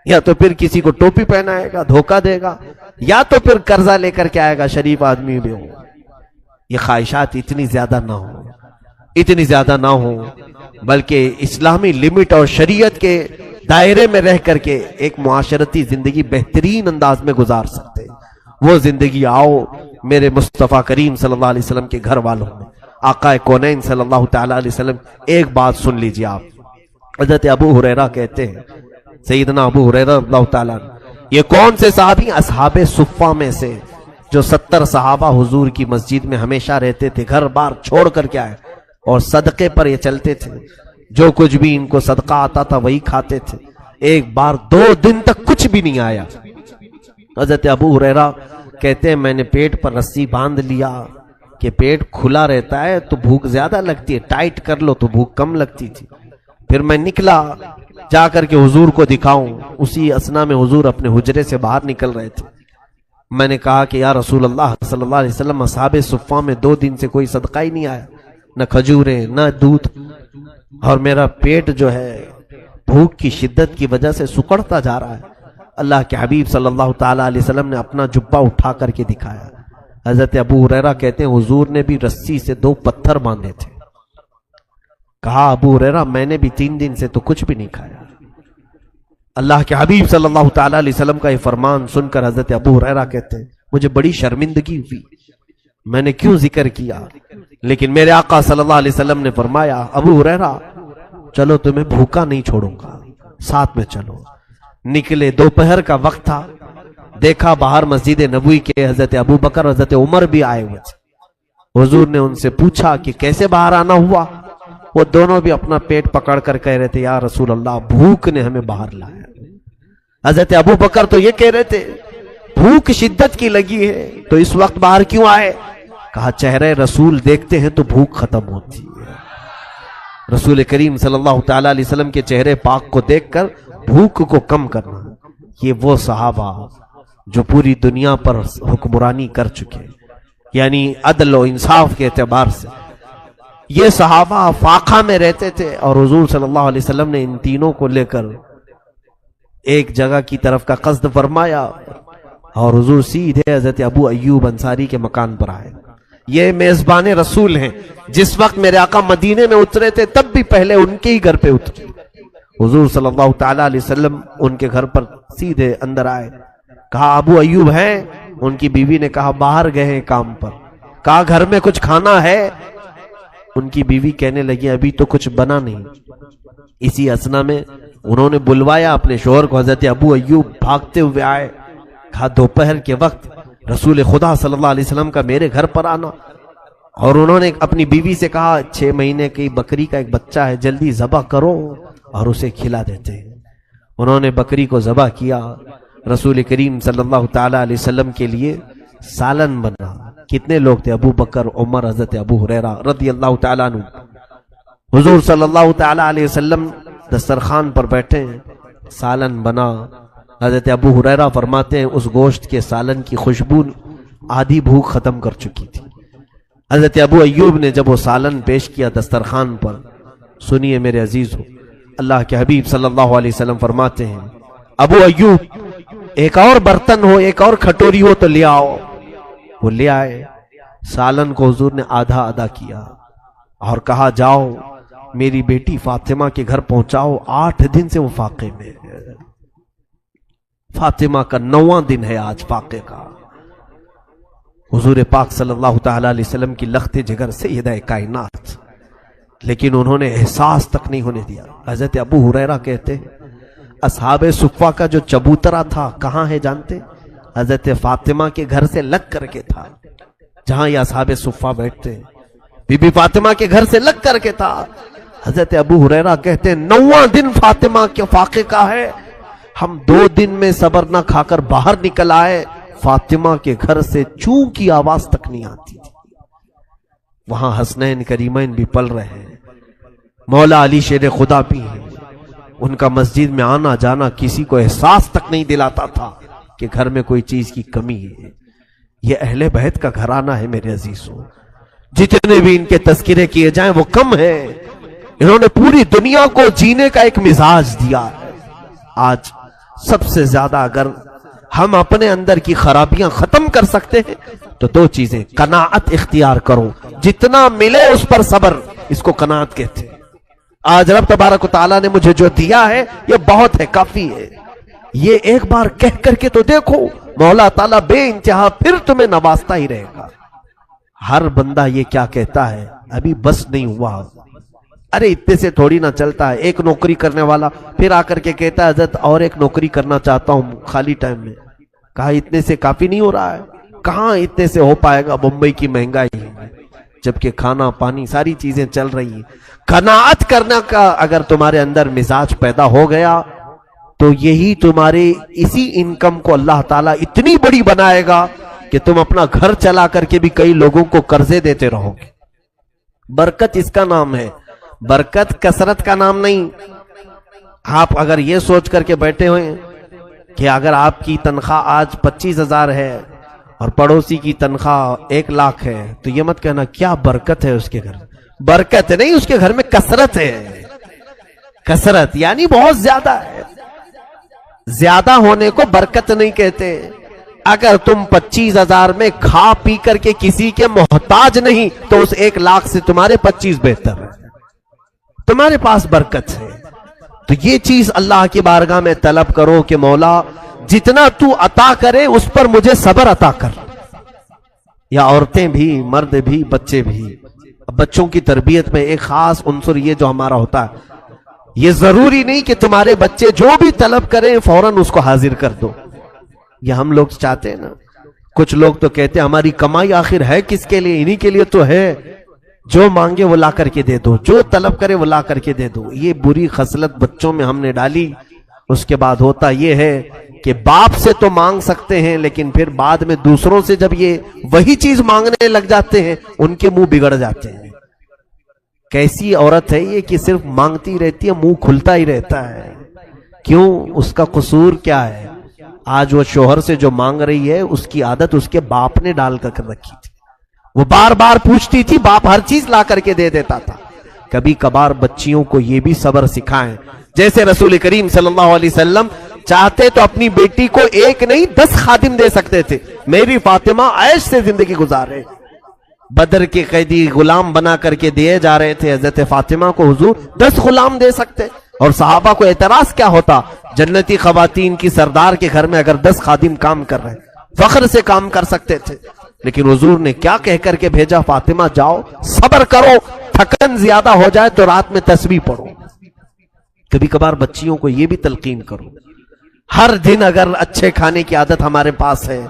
یا تو پھر کسی کو ٹوپی پہنائے گا، دھوکہ دے گا، یا تو پھر قرضہ لے کر کے آئے گا، شریف آدمی بھی ہو. یہ خواہشات اتنی زیادہ نہ ہو بلکہ اسلامی لمٹ اور شریعت کے دائرے میں رہ کر کے ایک معاشرتی زندگی بہترین انداز میں گزار سکتے ہیں. وہ زندگی آؤ میرے مصطفیٰ کریم صلی اللہ علیہ وسلم کے گھر والوں میں، آقا کونین صلی اللہ تعالی علیہ وسلم. ایک بات سن لیجیے آپ. حضرت ابو ہریرہ کہتے ہیں، سیدنا ابو ہریرہ اللہ تعالیٰ، یہ کون سے صحابی؟ اصحاب صفہ میں سے، جو 70 صحابہ حضور کی مسجد میں ہمیشہ رہتے تھے، گھر بار چھوڑ کر کے آئے اور صدقے پر یہ چلتے تھے. جو کچھ بھی ان کو صدقہ آتا تھا وہی کھاتے تھے. ایک بار 2 دن تک کچھ بھی نہیں آیا. حضرت ابو ہریرہ کہتے ہیں، میں نے پیٹ پر رسی باندھ لیا کہ پیٹ کھلا رہتا ہے تو بھوک زیادہ لگتی ہے، ٹائٹ کر لو تو بھوک کم لگتی تھی. پھر میں نکلا جا کر کے حضور کو دکھاؤں. اسی اسنا میں حضور اپنے حجرے سے باہر نکل رہے تھے. میں نے کہا کہ یا رسول اللہ صلی اللہ علیہ وسلم، اصحاب صفہ میں 2 دن سے کوئی صدقہ ہی نہیں آیا، نہ کھجوریں نہ دودھ، اور میرا پیٹ جو ہے بھوک کی شدت کی وجہ سے سکڑتا جا رہا ہے. اللہ کے حبیب صلی اللہ تعالی علیہ وسلم نے اپنا جبہ اٹھا کر کے دکھایا. حضرت ابو ہریرہ کہتے ہیں، حضور نے بھی رسی سے 2 پتھر باندھے تھے. کہا ابو ہریرہ، میں نے بھی 3 دن سے تو کچھ بھی نہیں کھایا. اللہ کے حبیب صلی اللہ تعالی علیہ وسلم کا یہ فرمان سن کر حضرت ابو ہریرہ کہتے ہیں، مجھے بڑی شرمندگی ہوئی، میں نے کیوں ذکر کیا. لیکن میرے آقا صلی اللہ علیہ وسلم نے فرمایا، ابو ہریرہ چلو تمہیں بھوکا نہیں چھوڑوں گا، ساتھ میں چلو. نکلے، دوپہر کا وقت تھا. دیکھا باہر مسجد نبوی کے حضرت ابو بکر حضرت عمر بھی آئے ہوئے تھے. حضور نے ان سے پوچھا کہ کیسے باہر آنا ہوا. وہ دونوں بھی اپنا پیٹ پکڑ کر کہہ رہے تھے، یا رسول اللہ بھوک نے ہمیں باہر لایا. حضرت ابو بکر تو یہ کہہ رہے تھے، بھوک شدت کی لگی ہے تو اس وقت باہر کیوں آئے؟ کہا چہرے رسول دیکھتے ہیں تو بھوک ختم ہوتی ہے. رسول کریم صلی اللہ تعالی علیہ وسلم کے چہرے پاک کو دیکھ کر بھوک کو کم کرنا. یہ وہ صحابہ جو پوری دنیا پر حکمرانی کر چکے، یعنی عدل و انصاف کے اعتبار سے. یہ صحابہ فاقہ میں رہتے تھے اور حضور صلی اللہ علیہ وسلم نے ان تینوں کو لے کر ایک جگہ کی طرف کا قصد فرمایا اور حضور سیدھے حضرت ابو ایوب انصاری کے مکان پر آئے. یہ میزبان رسول ہیں. جس وقت میرے آقا مدینے میں اترے تھے تب بھی پہلے ان کے ہی گھر پہ اترے. حضور صلی اللہ تعالی علیہ وسلم ان کے گھر پر سیدھے اندر آئے. کہا ابو ایوب ہیں؟ ان کی بیوی نے کہا باہر گئے ہیں کام پر. کہا گھر میں کچھ کھانا ہے؟ ان کی بیوی کہنے لگی ابھی تو کچھ بنا نہیں. اسی اسنا میں انہوں نے بلوایا اپنے شوہر کو. حضرت ابو ایوب بھاگتے ہوئے آئے. کہا دوپہر کے وقت رسول خدا صلی اللہ علیہ وسلم کا میرے گھر پر آنا. اور انہوں نے اپنی بیوی سے کہا 6 مہینے کی بکری کا ایک بچہ ہے، جلدی ذبح کرو اور اسے کھلا دیتے ہیں. انہوں نے بکری کو ذبح کیا. رسول کریم صلی اللہ تعالی علیہ وسلم کے لیے سالن بنا. کتنے لوگ تھے؟ ابو بکر، عمر، حضرت ابو ہریرہ رضی اللہ تعالیٰ عنہ. حضور صلی اللہ تعالی علیہ وسلم دسترخوان پر بیٹھے ہیں، سالن بنا. حضرت ابو ہریرہ فرماتے ہیں اس گوشت کے سالن کی خوشبو آدھی بھوک ختم کر چکی تھی. حضرت ابو ایوب نے جب وہ سالن پیش کیا دسترخوان پر، سنیے میرے عزیز ہو، اللہ کے حبیب صلی اللہ علیہ وسلم فرماتے ہیں ابو ایوب ایک اور برتن ہو، ایک اور کھٹوری ہو تو لے آؤ. وہ لے آئے. سالن کو حضور نے آدھا آدھا کیا اور کہا جاؤ میری بیٹی فاطمہ کے گھر پہنچاؤ، 8 دن سے وہ فاقے میں ہے. فاطمہ کا 9واں دن ہے آج فاقے کا. حضور پاک صلی اللہ تعالی علیہ وسلم کی لخت جگر سیدہ کائنات، لیکن انہوں نے احساس تک نہیں ہونے دیا. حضرت ابو ہریرہ کہتے ہیں اصحاب صفہ کا جو چبوترا تھا کہاں ہے جانتے؟ حضرت فاطمہ کے گھر سے لگ کر کے تھا، جہاں یہ اصحاب صفہ بیٹھتے ہیں بی بی فاطمہ کے گھر سے لگ کر کے تھا. حضرت ابو ہریرہ کہتے ہیں 9واں دن فاطمہ کے فاقے کا ہے، ہم 2 دن میں صبر نہ کھا کر باہر نکل آئے، فاطمہ کے گھر سے چوں کی آواز تک نہیں آتی تھی. وہاں حسنین کریمین بھی پل رہے ہیں، مولا علی شیر خدا بھی ہیں. ان کا مسجد میں آنا جانا کسی کو احساس تک نہیں دلاتا تھا کہ گھر میں کوئی چیز کی کمی ہے. یہ اہل بیت کا گھرانہ ہے میرے عزیزوں. جتنے بھی ان کے تذکرے کیے جائیں وہ کم ہے. انہوں نے پوری دنیا کو جینے کا ایک مزاج دیا ہے. آج سب سے زیادہ اگر ہم اپنے اندر کی خرابیاں ختم کر سکتے ہیں تو 2 چیزیں، قناعت اختیار کرو، جتنا ملے اس پر صبر، اس کو قناعت کہتے ہیں. آج رب تبارک و تعالیٰ نے مجھے جو دیا ہے یہ بہت ہے، کافی ہے. یہ ایک بار کہہ کر کے تو دیکھو، مولا تعالیٰ بے انتہا پھر تمہیں نوازتا ہی رہے گا. ہر بندہ یہ کیا کہتا ہے ابھی بس نہیں ہوا، ارے اتنے سے تھوڑی نہ چلتا ہے. ایک نوکری کرنے والا پھر آ کر کے کہتا ہے حضرت اور ایک نوکری کرنا چاہتا ہوں خالی ٹائم میں. کہا اتنے سے کافی نہیں ہو رہا ہے. کہاں اتنے سے ہو پائے گا، بمبئی کی مہنگائی ہے، جبکہ کھانا پانی ساری چیزیں چل رہی ہیں. قناعت کرنا کا اگر تمہارے اندر مزاج پیدا ہو گیا تو یہی تمہارے اسی انکم کو اللہ تعالیٰ اتنی بڑی بنائے گا کہ تم اپنا گھر چلا کر کے بھی کئی لوگوں کو قرضے دیتے رہو گے. برکت اس کا نام ہے، برکت کثرت کا نام نہیں. آپ اگر یہ سوچ کر کے بیٹھے ہوئے کہ اگر آپ کی تنخواہ آج 25,000 ہے اور پڑوسی کی تنخواہ 1 لاکھ ہے تو یہ مت کہنا کیا برکت ہے اس کے گھر. برکت نہیں، اس کے گھر میں کثرت ہے. کثرت یعنی بہت زیادہ ہے. زیادہ ہونے کو برکت نہیں کہتے. اگر تم 25,000 میں کھا پی کر کے کسی کے محتاج نہیں تو اس 1 لاکھ سے تمہارے 25 بہتر ہے، تمہارے پاس برکت ہے. تو یہ چیز اللہ کی بارگاہ میں طلب کرو کہ مولا جتنا تو عطا کرے اس پر مجھے صبر عطا کر. یا عورتیں بھی، مرد بھی، بچے بھی. بچوں کی تربیت میں ایک خاص عنصر یہ جو ہمارا ہوتا ہے، یہ ضروری نہیں کہ تمہارے بچے جو بھی طلب کریں فوراً اس کو حاضر کر دو. یہ ہم لوگ چاہتے ہیں نا. کچھ لوگ تو کہتے ہیں ہماری کمائی آخر ہے کس کے لیے، انہی کے لیے تو ہے، جو مانگے وہ لا کر کے دے دو، جو طلب کرے وہ لا کر کے دے دو. یہ بری خصلت بچوں میں ہم نے ڈالی. اس کے بعد ہوتا یہ ہے کہ باپ سے تو مانگ سکتے ہیں لیکن پھر بعد میں دوسروں سے جب یہ وہی چیز مانگنے لگ جاتے ہیں ان کے منہ بگڑ جاتے ہیں. کیسی عورت ہے یہ کہ صرف مانگتی رہتی ہے، منہ کھلتا ہی رہتا ہے. کیوں؟ اس کا قصور کیا ہے؟ آج وہ شوہر سے جو مانگ رہی ہے اس کی عادت اس کے باپ نے ڈال کر رکھی تھی. وہ بار بار پوچھتی تھی، باپ ہر چیز لا کر کے دے دیتا تھا. کبھی کبھار بچیوں کو یہ بھی صبر سکھائیں. جیسے رسول کریم صلی اللہ علیہ وسلم چاہتے تو اپنی بیٹی کو 1 نہیں 10 خادم دے سکتے تھے. میری فاطمہ عیش سے زندگی گزارے. بدر کے قیدی غلام بنا کر کے دیے جا رہے تھے، حضرت فاطمہ کو حضور 10 غلام دے سکتے اور صحابہ کو اعتراض کیا ہوتا؟ جنتی خواتین کی سردار کے گھر میں اگر 10 خادم کام کر رہے فخر سے کام کر سکتے تھے. لیکن حضور نے کیا کہہ کر کے بھیجا؟ فاطمہ جاؤ صبر کرو، تھکن زیادہ ہو جائے تو رات میں تسبیح پڑھو. کبھی کبھار بچیوں کو یہ بھی تلقین کرو. ہر دن اگر اچھے کھانے کی عادت ہمارے پاس ہے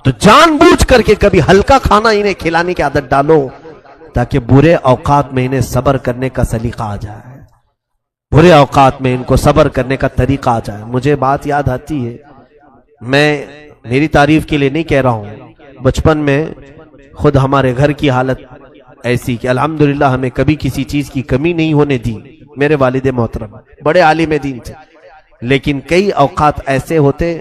تو جان بوجھ کر کے کبھی ہلکا کھانا انہیں کھلانے کی عادت ڈالو تاکہ برے اوقات میں انہیں صبر کرنے کا سلیقہ آ جائے، برے اوقات میں ان کو صبر کرنے کا طریقہ آ جائے. مجھے بات یاد آتی ہے، میں میری تعریف کے لیے نہیں کہہ رہا ہوں، بچپن میں خود ہمارے گھر کی حالت ایسی کہ الحمدللہ ہمیں کبھی کسی چیز کی کمی نہیں ہونے دی. میرے والد محترم بڑے عالم دین تھے، لیکن کئی اوقات ایسے ہوتے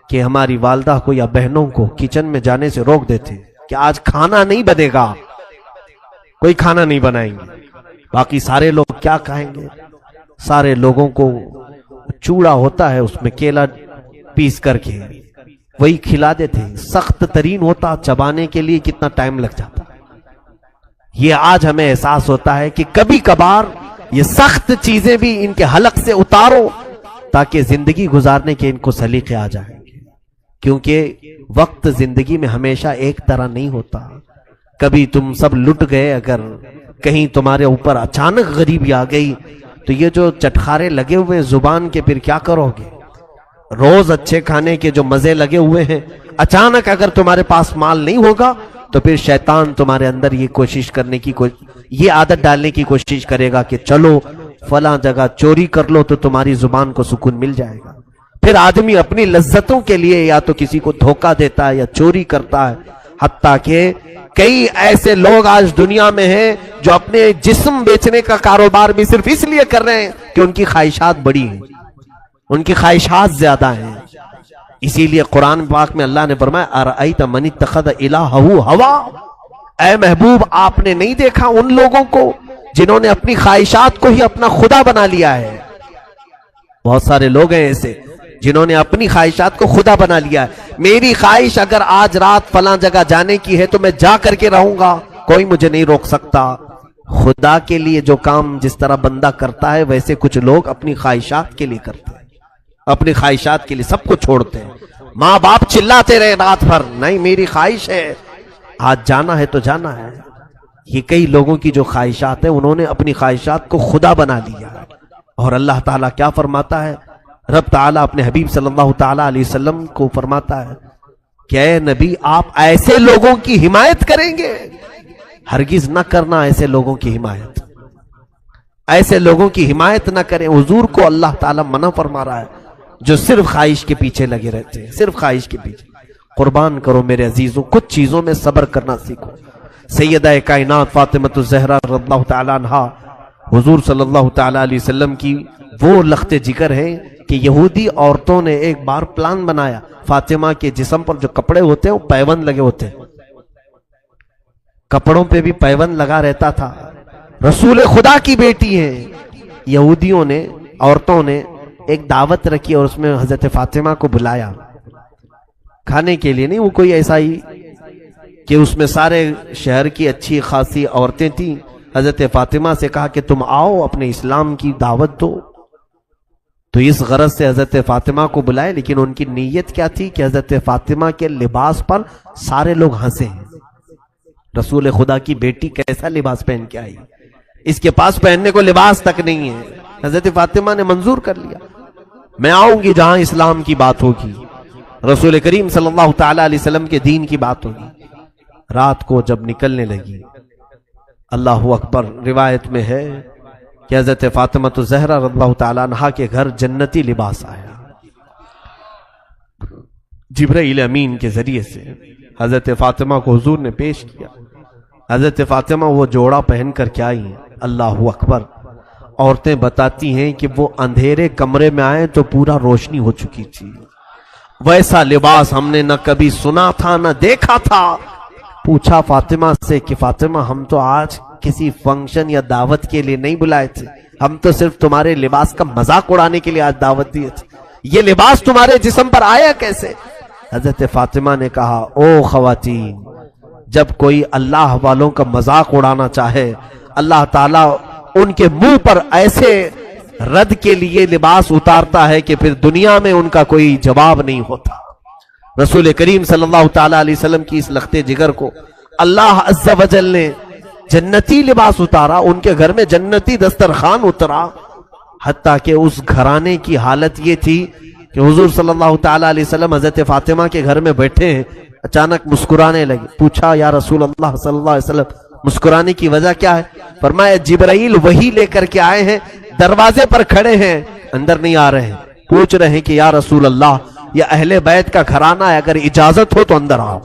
کہ ہماری والدہ کو یا بہنوں کو کچن میں جانے سے روک دیتے کہ آج کھانا نہیں بنے گا، کوئی کھانا نہیں بنائیں گے. باقی سارے لوگ کیا کھائیں گے؟ سارے لوگوں کو چوڑا ہوتا ہے اس میں کیلا پیس کر کے وہی کھلا دیتے. سخت ترین ہوتا، چبانے کے لیے کتنا ٹائم لگ جاتا. یہ آج ہمیں احساس ہوتا ہے کہ کبھی کبھار یہ سخت چیزیں بھی ان کے حلق سے اتارو تاکہ زندگی گزارنے کے ان کو سلیقے آ جائیں. کیونکہ وقت زندگی میں ہمیشہ ایک طرح نہیں ہوتا. کبھی تم سب لٹ گئے، اگر کہیں تمہارے اوپر اچانک غریبی آ گئی تو یہ جو چٹخارے لگے ہوئے زبان کے پھر کیا کرو گے؟ روز اچھے کھانے کے جو مزے لگے ہوئے ہیں، اچانک اگر تمہارے پاس مال نہیں ہوگا تو پھر شیطان تمہارے اندر یہ کوشش کرنے کی یہ عادت ڈالنے کی کوشش کرے گا کہ چلو فلاں جگہ چوری کر لو تو تمہاری زبان کو سکون مل جائے گا. پھر آدمی اپنی لذتوں کے لیے یا تو کسی کو دھوکہ دیتا ہے یا چوری کرتا ہے. حتیٰ کہ کئی ایسے لوگ آج دنیا میں ہیں جو اپنے جسم بیچنے کا کاروبار بھی صرف اس لیے کر رہے ہیں کہ ان کی خواہشات بڑی ہیں، ان کی خواہشات زیادہ ہیں. اسی لیے قرآن پاک میں اللہ نے فرمایا ارأیت من اتخذ الہہ ہوا، اے محبوب آپ نے نہیں دیکھا ان لوگوں کو جنہوں نے اپنی خواہشات کو ہی اپنا خدا بنا لیا ہے. بہت سارے لوگ ہیں ایسے جنہوں نے اپنی خواہشات کو خدا بنا لیا ہے. میری خواہش اگر آج رات فلاں جگہ جانے کی ہے تو میں جا کر کے رہوں گا، کوئی مجھے نہیں روک سکتا. خدا کے لیے جو کام جس طرح بندہ کرتا ہے ویسے کچھ لوگ اپنی خواہشات کے لیے کرتے ہیں، اپنی خواہشات کے لیے سب کو چھوڑتے ہیں. ماں باپ چلاتے رہے رات بھر، نہیں میری خواہش ہے آج جانا ہے تو جانا ہے. یہ کئی لوگوں کی جو خواہشات ہیں انہوں نے اپنی خواہشات کو خدا بنا لیا. اور اللہ تعالیٰ کیا فرماتا ہے؟ رب تعالیٰ اپنے حبیب صلی اللہ تعالیٰ علیہ وسلم کو فرماتا ہے کہ اے نبی آپ ایسے لوگوں کی حمایت کریں گے؟ ہرگز نہ کرنا ایسے لوگوں کی حمایت، ایسے لوگوں کی حمایت نہ کریں. حضور کو اللہ تعالیٰ منع فرما رہا ہے جو صرف خواہش کے پیچھے لگے رہتے ہیں، صرف خواہش کے پیچھے. قربان کرو میرے عزیزوں، کچھ چیزوں میں صبر کرنا سیکھو. سیدہ کائنات فاطمہ الزہرا رضی اللہ تعالیٰ عنہا حضور صلی اللہ تعالیٰ علیہ وسلم کی وہ لخت جگر ہے کہ یہودی عورتوں نے ایک بار پلان بنایا، فاطمہ کے جسم پر جو کپڑے ہوتے ہیں وہ پیوند لگے ہوتے ہیں، کپڑوں پہ بھی پیوند لگا رہتا تھا. رسول خدا کی بیٹی ہے. یہودیوں نے، عورتوں نے ایک دعوت رکھی اور اس میں حضرت فاطمہ کو بلایا کھانے کے لیے. نہیں وہ کوئی ایسا ہی کہ اس میں سارے شہر کی اچھی خاصی عورتیں تھیں. حضرت فاطمہ سے کہا کہ تم آؤ اپنے اسلام کی دعوت دو. تو اس غرض سے حضرت فاطمہ کو بلائے، لیکن ان کی نیت کیا تھی کہ حضرت فاطمہ کے لباس پر سارے لوگ ہنسے ہیں. رسول خدا کی بیٹی کیسا لباس پہن کے آئی، اس کے پاس پہننے کو لباس تک نہیں ہے. حضرت فاطمہ نے منظور کر لیا، میں آؤں گی جہاں اسلام کی بات ہوگی، رسول کریم صلی اللہ تعالیٰ علیہ وسلم کے دین کی بات ہوگی. رات کو جب نکلنے لگی، اللہ اکبر، روایت میں ہے کہ حضرت فاطمہ الزہرا رضی اللہ تعالیٰ عنہا کے گھر جنتی لباس آیا. جبرائیل امین کے ذریعے سے حضرت فاطمہ کو حضور نے پیش کیا. حضرت فاطمہ وہ جوڑا پہن کر کے آئی ہیں. اللہ اکبر. عورتیں بتاتی ہیں کہ وہ اندھیرے کمرے میں آئے تو پورا روشنی ہو چکی تھی. ویسا لباس ہم نے نہ کبھی سنا تھا نہ دیکھا تھا. پوچھا فاطمہ سے کہ فاطمہ ہم تو آج کسی فنکشن یا دعوت کے لیے نہیں بلائے تھے، ہم تو صرف تمہارے لباس کا مذاق اڑانے کے لیے آج دعوت دیے تھے، یہ لباس تمہارے جسم پر آیا کیسے؟ حضرت فاطمہ نے کہا او خواتین، جب کوئی اللہ والوں کا مذاق اڑانا چاہے اللہ تعالیٰ ان کے منہ پر ایسے رد کے لیے لباس اتارتا ہے کہ پھر دنیا میں ان کا کوئی جواب نہیں ہوتا. رسول کریم صلی اللہ تعالیٰ علیہ وسلم کی اس لخت جگر کو اللہ عز و جل نے جنتی لباس اتارا، ان کے گھر میں جنتی دسترخوان اترا. حتیٰ کہ اس گھرانے کی حالت یہ تھی کہ حضور صلی اللہ تعالیٰ علیہ وسلم حضرت فاطمہ کے گھر میں بیٹھے ہیں، اچانک مسکرانے لگے. پوچھا یا رسول اللہ صلی اللہ علیہ وسلم مسکرانے کی وجہ کیا ہے؟ فرمایا جبرائیل وحی لے کر کے آئے ہیں، دروازے پر کھڑے ہیں، اندر نہیں آ رہے ہیں. پوچھ رہے ہیں کہ یا رسول اللہ یہ اہل بیت کا گھرانہ ہے، اگر اجازت ہو تو اندر آؤ۔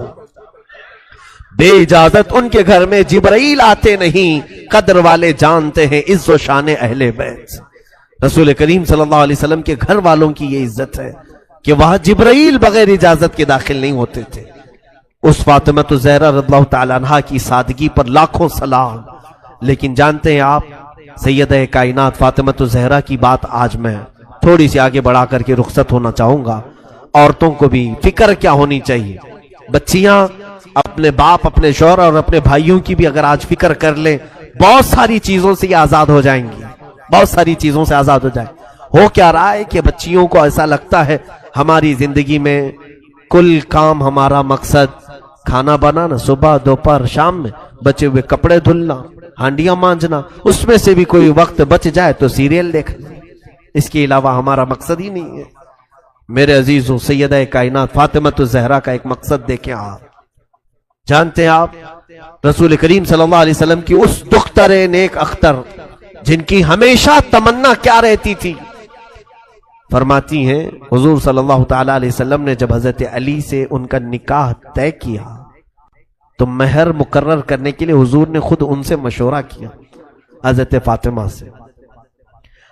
بے اجازت ان کے گھر میں جبرائیل آتے نہیں، قدر والے جانتے ہیں عز و شان اہل بیت۔ رسول کریم صلی اللہ علیہ وسلم کے گھر والوں کی یہ عزت ہے کہ وہاں جبرائیل بغیر اجازت کے داخل نہیں ہوتے تھے۔ اس فاطمہ الزہرا رضی اللہ تعالی عنہا کی سادگی پر لاکھوں سلام۔ لیکن جانتے ہیں آپ، سیدہ کائنات فاطمہ الزہرا کی بات آج میں تھوڑی سی آگے بڑھا کر کے رخصت ہونا چاہوں گا۔ عورتوں کو بھی فکر کیا ہونی چاہیے، بچیاں اپنے باپ، اپنے شوہر اور اپنے بھائیوں کی بھی اگر آج فکر کر لیں، بہت ساری چیزوں سے یہ آزاد ہو جائیں گی، بہت ساری چیزوں سے آزاد ہو جائیں۔ ہو کیا رہا ہے کہ بچیوں کو ایسا لگتا ہے ہماری زندگی میں کل کام ہمارا مقصد کھانا بنانا، صبح دوپہر شام میں بچے ہوئے کپڑے دھلنا، ہانڈیاں مانجنا، اس میں سے بھی کوئی وقت بچ جائے تو سیریل دیکھنا، اس کے علاوہ ہمارا مقصد ہی نہیں ہے۔ میرے عزیزوں، سیدہ کائنات فاطمہ الزہرا کا ایک مقصد دیکھیں آپ۔ جانتے ہیں آپ رسول کریم صلی اللہ علیہ وسلم کی اس دختر نیک اختر جن کی ہمیشہ تمنا کیا رہتی تھی، فرماتی ہیں حضور صلی اللہ تعالی علیہ وسلم نے جب حضرت علی سے ان کا نکاح طے کیا تو مہر مقرر کرنے کے لیے حضور نے خود ان سے مشورہ کیا، حضرت فاطمہ سے۔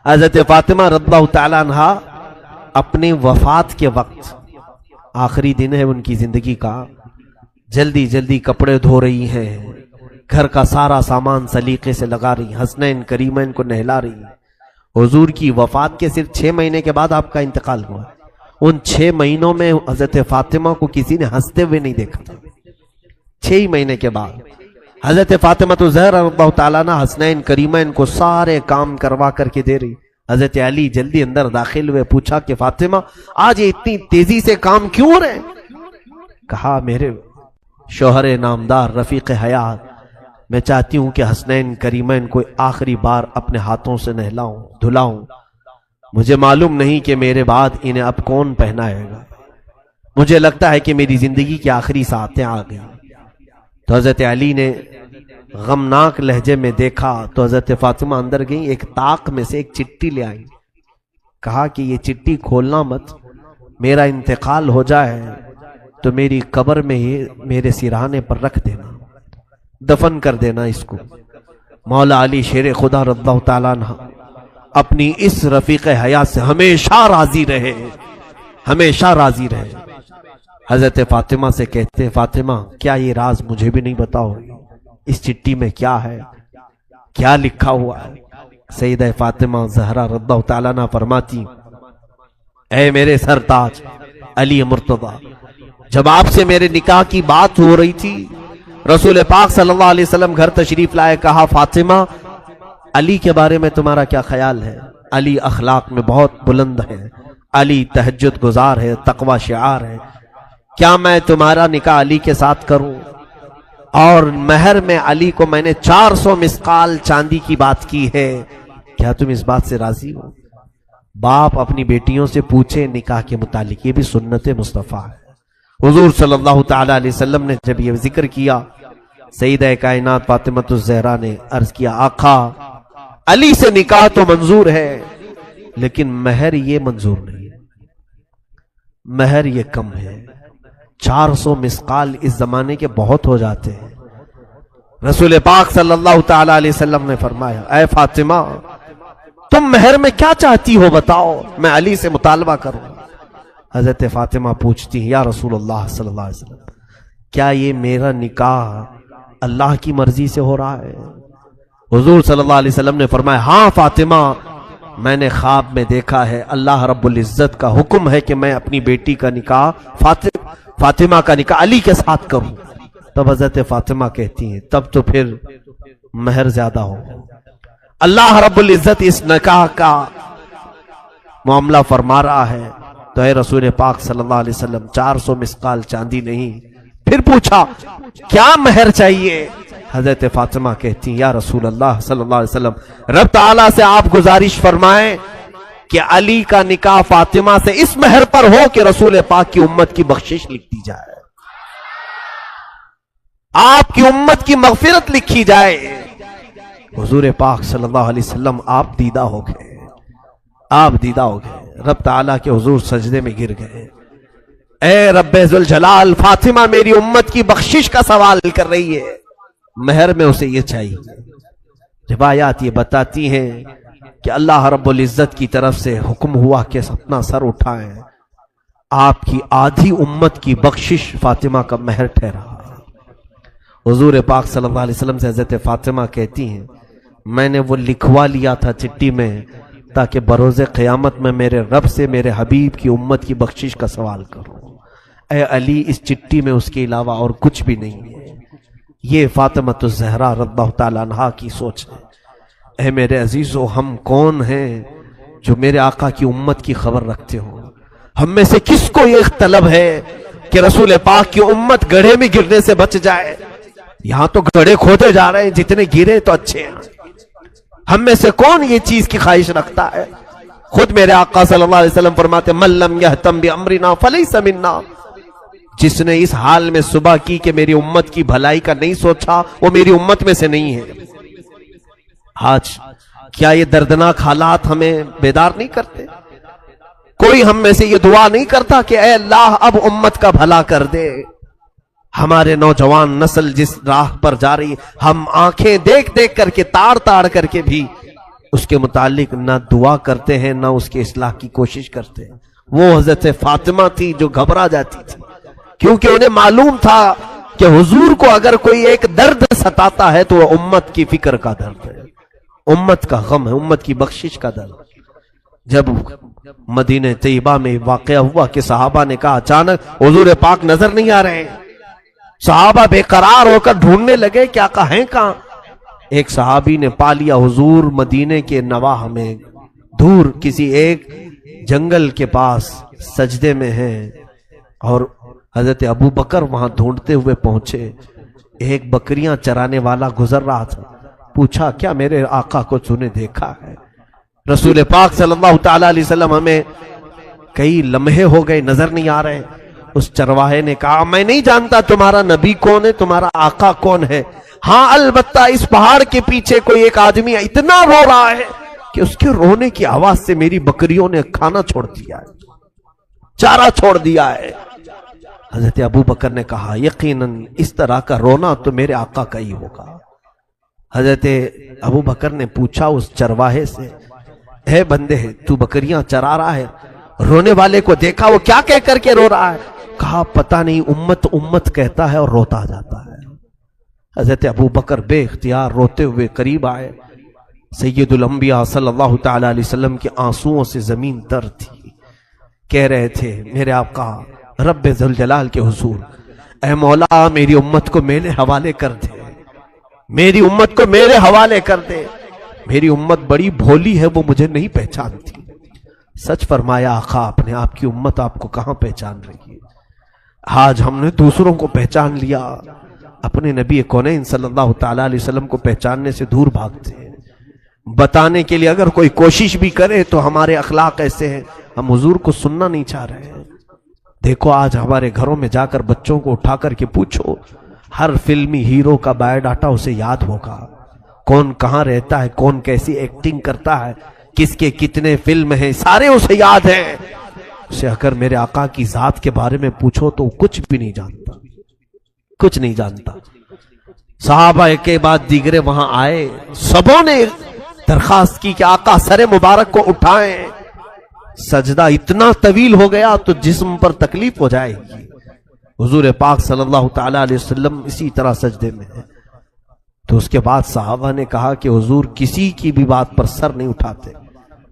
حضرت فاطمہ رضی اللہ تعالی عنہا اپنی وفات کے وقت، آخری دن ہے ان کی زندگی کا، جلدی جلدی کپڑے دھو رہی ہیں، گھر کا سارا سامان سلیقے سے لگا رہی، حسنین کریمین کو نہلا رہی۔ حضور کی وفات کے صرف 6 مہینے کے بعد آپ کا انتقال ہوا۔ ان 6 مہینوں میں حضرت فاطمہ کو کسی نے ہنستے ہوئے نہیں دیکھا تھا۔ 6 مہینے کے بعد حضرت فاطمہ الزہرا رضی اللہ تعالیٰ عنہ حسنین کریمین کو سارے کام کروا کر کے دے رہی۔ حضرت علی جلدی اندر داخل ہوئے، پوچھا کہ فاطمہ آج یہ اتنی تیزی سے کام کیوں ہو رہے ہیں؟ کہا میرے شوہر نامدار رفیق حیات، میں چاہتی ہوں کہ حسنین کریمین کو آخری بار اپنے ہاتھوں سے نہلاؤں دھلاؤں، مجھے معلوم نہیں کہ میرے بعد انہیں اب کون پہنائے گا، مجھے لگتا ہے کہ میری زندگی کی آخری ساعتیں آ گئی۔ تو حضرت علی نے غمناک لہجے میں دیکھا تو حضرت فاطمہ اندر گئی، ایک طاق میں سے ایک چٹھی لے آئی، کہا کہ یہ چٹھی کھولنا مت، میرا انتقال ہو جائے تو میری قبر میں ہی میرے سرانے پر رکھ دینا، دفن کر دینا اس کو۔ مولا علی شیر خدا رضی اللہ تعالیٰ عنہ اپنی اس رفیق حیات سے ہمیشہ راضی رہے، ہمیشہ راضی رہے۔ حضرت فاطمہ سے کہتے، فاطمہ کیا یہ راز مجھے بھی نہیں بتاؤ، اس چٹھی میں کیا ہے، کیا لکھا ہوا ہے؟ سیدہ فاطمہ زہرا رضی اللہ تعالیٰ عنہ فرماتی، اے میرے سرتاج علی مرتضیٰ، جب آپ سے میرے نکاح کی بات ہو رہی تھی، رسول پاک صلی اللہ علیہ وسلم گھر تشریف لائے، کہا فاطمہ علی کے بارے میں تمہارا کیا خیال ہے؟ علی اخلاق میں بہت بلند ہے، علی تہجد گزار ہے، تقوی شعار ہے، کیا میں تمہارا نکاح علی کے ساتھ کروں؟ اور مہر میں علی کو میں نے 400 مسقال چاندی کی بات کی ہے، کیا تم اس بات سے راضی ہو؟ باپ اپنی بیٹیوں سے پوچھے نکاح کے متعلق، یہ بھی سنت مصطفیٰ ہے۔ حضور صلی اللہ تعالی علیہ وسلم نے جب یہ ذکر کیا، سیدہ کائنات فاطمہ الزہرا نے عرض کیا، آقا علی سے نکاح تو منظور ہے لیکن مہر یہ منظور نہیں، مہر یہ کم ہے، 400 مسقال اس زمانے کے بہت ہو جاتے ہیں۔ رسول پاک صلی اللہ تعالی علیہ وسلم نے فرمایا، اے فاطمہ تم مہر میں کیا چاہتی ہو بتاؤ، میں علی سے مطالبہ کروں۔ حضرت فاطمہ پوچھتی ہیں، یا رسول اللہ صلی اللہ علیہ وسلم کیا یہ میرا نکاح اللہ کی مرضی سے ہو رہا ہے؟ حضور صلی اللہ علیہ وسلم نے فرمایا، ہاں فاطمہ میں نے خواب میں دیکھا ہے، اللہ رب العزت کا حکم ہے کہ میں اپنی بیٹی کا نکاح فاطمہ کا نکاح علی کے ساتھ کروں۔ تب حضرت فاطمہ کہتی ہیں، تب تو پھر مہر زیادہ ہو، اللہ رب العزت اس نکاح کا معاملہ فرما رہا ہے، تو اے رسول پاک صلی اللہ علیہ وسلم 400 مسقال چاندی نہیں۔ پھر پوچھا کیا مہر چاہیے؟ حضرت فاطمہ کہتی ہیں، یا رسول اللہ صلی اللہ علیہ وسلم رب تعالیٰ سے آپ گزارش فرمائیں کہ علی کا نکاح فاطمہ سے اس مہر پر ہو کہ رسول پاک کی امت کی بخشش لکھ دی جائے، آپ کی امت کی مغفرت لکھی جائے۔ حضور پاک صلی اللہ علیہ وسلم آپ دیدہ ہو گئے، آپ دیدہ ہو گئے، رب تعالیٰ کے حضور سجدے میں گر گئے، اے رب ذل جلال، فاطمہ میری امت کی بخشش کا سوال کر رہی ہے، مہر میں اسے یہ چاہیے۔ روایات یہ بتاتی ہیں کہ اللہ رب العزت کی طرف سے حکم ہوا کہ اپنا سر اٹھائیں، آپ کی آدھی امت کی بخشش فاطمہ کا مہر ٹھہرا۔ حضور پاک صلی اللہ علیہ وسلم سے حضرت فاطمہ کہتی ہیں میں نے وہ لکھوا لیا تھا چٹھی میں تاکہ بروز قیامت میں میرے رب سے میرے حبیب کی امت کی بخشش کا سوال کروں۔ اے علی، اس چٹھی میں اس کے علاوہ اور کچھ بھی نہیں ہے۔ یہ فاطمۃ الزہرا رضی اللہ تعالیٰ عنہا کی سوچ ہے۔ اے میرے عزیزو، ہم کون ہیں جو میرے آقا کی امت کی خبر رکھتے ہوں؟ ہم میں سے کس کو یہ طلب ہے کہ رسول پاک کی امت گڑھے میں گرنے سے بچ جائے؟ یہاں تو گڑھے کھودے جا رہے ہیں، جتنے گرے تو اچھے ہیں۔ ہم میں سے کون یہ چیز کی خواہش رکھتا ہے؟ خود میرے آقا صلی اللہ علیہ وسلم فرماتے من لم یہتم بامرنا فلیس منا، جس نے اس حال میں صبح کی کہ میری امت کی بھلائی کا نہیں سوچا، وہ میری امت میں سے نہیں ہے۔ آج کیا یہ دردناک حالات ہمیں بیدار نہیں کرتے؟ کوئی ہم میں سے یہ دعا نہیں کرتا کہ اے اللہ اب امت کا بھلا کر دے؟ ہمارے نوجوان نسل جس راہ پر جا رہی ہے، ہم آنکھیں دیکھ دیکھ کر کے تاڑ تاڑ کر کے بھی اس کے متعلق نہ دعا کرتے ہیں، نہ اس کے اصلاح کی کوشش کرتے ہیں۔ وہ حضرت فاطمہ تھی جو گھبرا جاتی تھی، کیونکہ انہیں معلوم تھا کہ حضور کو اگر کوئی ایک درد ستاتا ہے تو وہ امت کی فکر کا درد ہے، امت کا غم ہے، امت کی بخشش کا درد۔ جب مدینہ طیبہ میں واقعہ ہوا کہ صحابہ نے کہا اچانک حضور پاک نظر نہیں آ رہے ہیں، صحابہ بے قرار ہو کر ڈھونڈنے لگے کہ آقا ہیں کہاں؟ ایک صحابی نے پا لیا حضور مدینے کے نواح میں دور کسی ایک جنگل کے پاس سجدے میں ہیں، اور حضرت ابو بکر وہاں ڈھونڈتے ہوئے پہنچے۔ ایک بکریاں چرانے والا گزر رہا تھا، پوچھا کیا میرے آقا کو تو نے دیکھا ہے؟ رسول پاک صلی اللہ تعالی علیہ وسلم ہمیں کئی لمحے ہو گئے نظر نہیں آ رہے۔ اس چرواہے نے کہا میں نہیں جانتا تمہارا نبی کون ہے، تمہارا آقا کون ہے، ہاں البتہ اس پہاڑ کے پیچھے کوئی ایک آدمی اتنا رو رہا ہے کہ اس کے رونے کی آواز سے میری بکریوں نے کھانا چھوڑ دیا ہے، چارہ چھوڑ دیا ہے۔ حضرت ابو بکر نے کہا یقیناً اس طرح کا رونا تو میرے آقا کا ہی ہوگا۔ حضرت ابو بکر نے پوچھا اس چرواہے سے اے بندے تو بکریاں چرا رہا ہے، رونے والے کو دیکھا وہ کیا کہہ کر کے رو رہا ہے؟ کہا پتہ نہیں، امت امت کہتا ہے اور روتا جاتا ہے۔ حضرت ابو بکر بے اختیار روتے ہوئے قریب آئے۔ سید الانبیاء صلی اللہ تعالی علیہ وسلم کے آنسوؤں سے زمین تر تھی۔ کہہ رہے تھے میرے آقا رب ذوالجلال کے حضور، اے مولا میری امت کو میرے حوالے کر دے، میری امت کو میرے حوالے کر دے، میری امت بڑی بھولی ہے، وہ مجھے نہیں پہچانتی۔ سچ فرمایا آقا آپ نے، آپ کی امت آپ کو کہاں پہچان رہی ہے؟ آج ہم نے دوسروں کو پہچان لیا، اپنے نبی کونین صلی اللہ تعالی علیہ وسلم کو پہچاننے سے دور بھاگتے ہیں۔ بتانے کے لیے اگر کوئی کوشش بھی کرے تو ہمارے اخلاق ایسے ہیں، ہم حضور کو سننا نہیں چاہ رہے ہیں۔ دیکھو آج ہمارے گھروں میں جا کر بچوں کو اٹھا کر کے پوچھو، ہر فلمی ہیرو کا بایو ڈاٹا اسے یاد ہوگا، کون کہاں رہتا ہے، کون کیسی ایکٹنگ کرتا ہے، کس کے کتنے فلم ہیں، سارے اسے یاد ہیں۔ اسے اگر میرے آقا کی ذات کے بارے میں پوچھو تو کچھ بھی نہیں جانتا، کچھ نہیں جانتا۔ صحابہ کے بعد دیگرے وہاں آئے، سبوں نے درخواست کی کہ آقا سر مبارک کو اٹھائیں، سجدہ اتنا طویل ہو گیا تو جسم پر تکلیف ہو جائے گی۔ حضور پاک صلی اللہ تعالی علیہ وسلم اسی طرح سجدے میں ہیں۔ تو اس کے بعد صحابہ نے کہا کہ حضور کسی کی بھی بات پر سر نہیں اٹھاتے۔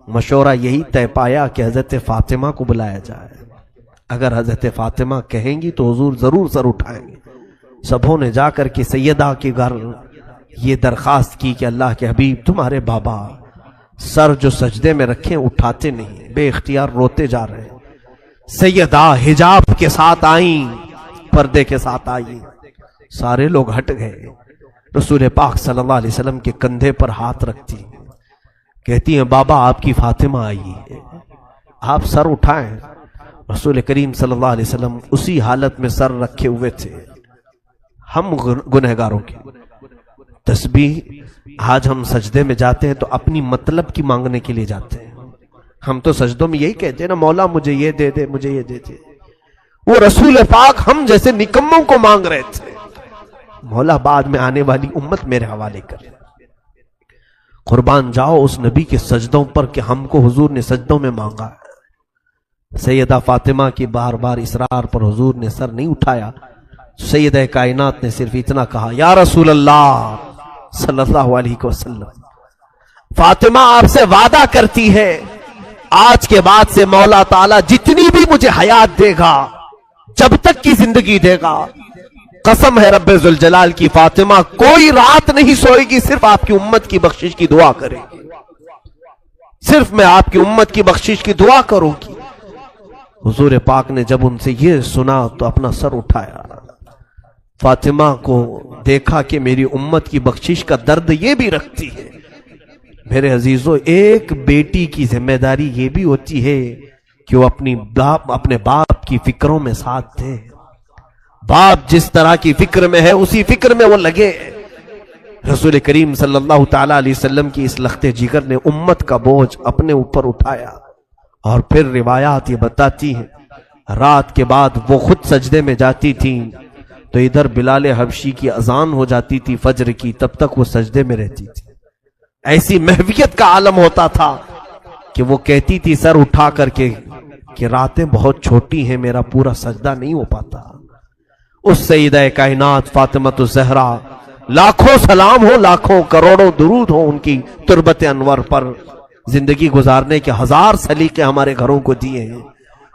مشورہ یہی طے پایا کہ حضرت فاطمہ کو بلایا جائے، اگر حضرت فاطمہ کہیں گی تو حضور ضرور سر اٹھائیں گے۔ سبوں نے جا کر کے سیدہ کے گھر یہ درخواست کی کہ اللہ کے حبیب تمہارے بابا سر جو سجدے میں رکھیں اٹھاتے نہیں، بے اختیار روتے جا رہے ہیں۔ سیدہ حجاب کے ساتھ آئیں، پردے کے ساتھ آئیں، سارے لوگ ہٹ گئے۔ رسول پاک صلی اللہ علیہ وسلم کے کندھے پر ہاتھ رکھتی ہیں، کہتی ہیں بابا آپ کی فاطمہ آئی ہے، آپ سر اٹھائیں۔ رسول کریم صلی اللہ علیہ وسلم اسی حالت میں سر رکھے ہوئے تھے۔ ہم گنہگاروں کی تسبیح، آج ہم سجدے میں جاتے ہیں تو اپنی مطلب کی مانگنے کے لیے جاتے ہیں۔ ہم تو سجدوں میں یہی کہتے ہیں نا مولا مجھے یہ دے دے، مجھے یہ دے دے۔ وہ رسول پاک ہم جیسے نکموں کو مانگ رہے تھے. مولا بعد میں آنے والی امت میرے حوالے کر. قربان جاؤ اس نبی کے سجدوں پر کہ ہم کو حضور نے سجدوں میں مانگا ہے. سیدہ فاطمہ کی بار بار اصرار پر حضور نے سر نہیں اٹھایا. سیدہ کائنات نے صرف اتنا کہا یا رسول اللہ صلی اللہ علیہ وسلم، فاطمہ آپ سے وعدہ کرتی ہے آج کے بعد سے مولا تعالیٰ جتنی بھی مجھے حیات دے گا، جب تک کی زندگی دے گا، قسم ہے رب ذوالجلال کی، فاطمہ کوئی رات نہیں سوئے گی، صرف آپ کی امت کی بخشش کی دعا کرے گی. صرف میں آپ کی امت کی بخشش کی دعا کروں گی. حضور پاک نے جب ان سے یہ سنا تو اپنا سر اٹھایا. فاطمہ کو دیکھا کہ میری امت کی بخشش کا درد یہ بھی رکھتی ہے. میرے عزیزو، ایک بیٹی کی ذمہ داری یہ بھی ہوتی ہے کہ وہ اپنے باپ کی فکروں میں ساتھ دے. باپ جس طرح کی فکر میں ہے اسی فکر میں وہ لگے. رسول کریم صلی اللہ تعالی علیہ وسلم کی اس لخت جگر نے امت کا بوجھ اپنے اوپر اٹھایا. اور پھر روایات یہ بتاتی ہیں رات کے بعد وہ خود سجدے میں جاتی تھیں تو ادھر بلال حبشی کی اذان ہو جاتی تھی فجر کی، تب تک وہ سجدے میں رہتی تھی. ایسی محویت کا عالم ہوتا تھا کہ وہ کہتی تھی سر اٹھا کر کے کہ راتیں بہت چھوٹی ہیں، میرا پورا سجدہ نہیں ہو پاتا. اس سیدہ کائنات فاطمۃ الزہرا، لاکھوں سلام ہو، لاکھوں کروڑوں درود ہو ان کی تربت انور پر. زندگی گزارنے کے ہزار سلیقے ہمارے گھروں کو دیے ہیں.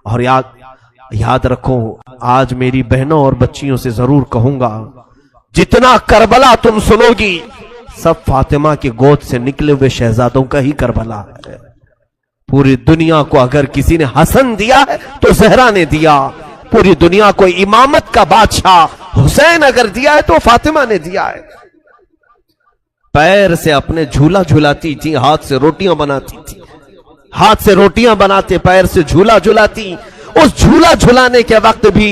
اور یاد رکھو، آج میری بہنوں اور بچیوں سے ضرور کہوں گا، جتنا کربلا تم سنو گی سب فاطمہ کے گود سے نکلے ہوئے شہزادوں کا ہی کربلا ہے. پوری دنیا کو اگر کسی نے حسن دیا ہے تو زہرا نے دیا. پوری دنیا کو امامت کا بادشاہ حسین اگر دیا ہے تو فاطمہ نے دیا ہے. پیر سے اپنے جھولا جھلاتی تھی، ہاتھ سے روٹیاں بناتی تھی، ہاتھ سے روٹیاں بناتے پیر سے جھولا جھلاتی. اس جھولا جھلانے کے وقت بھی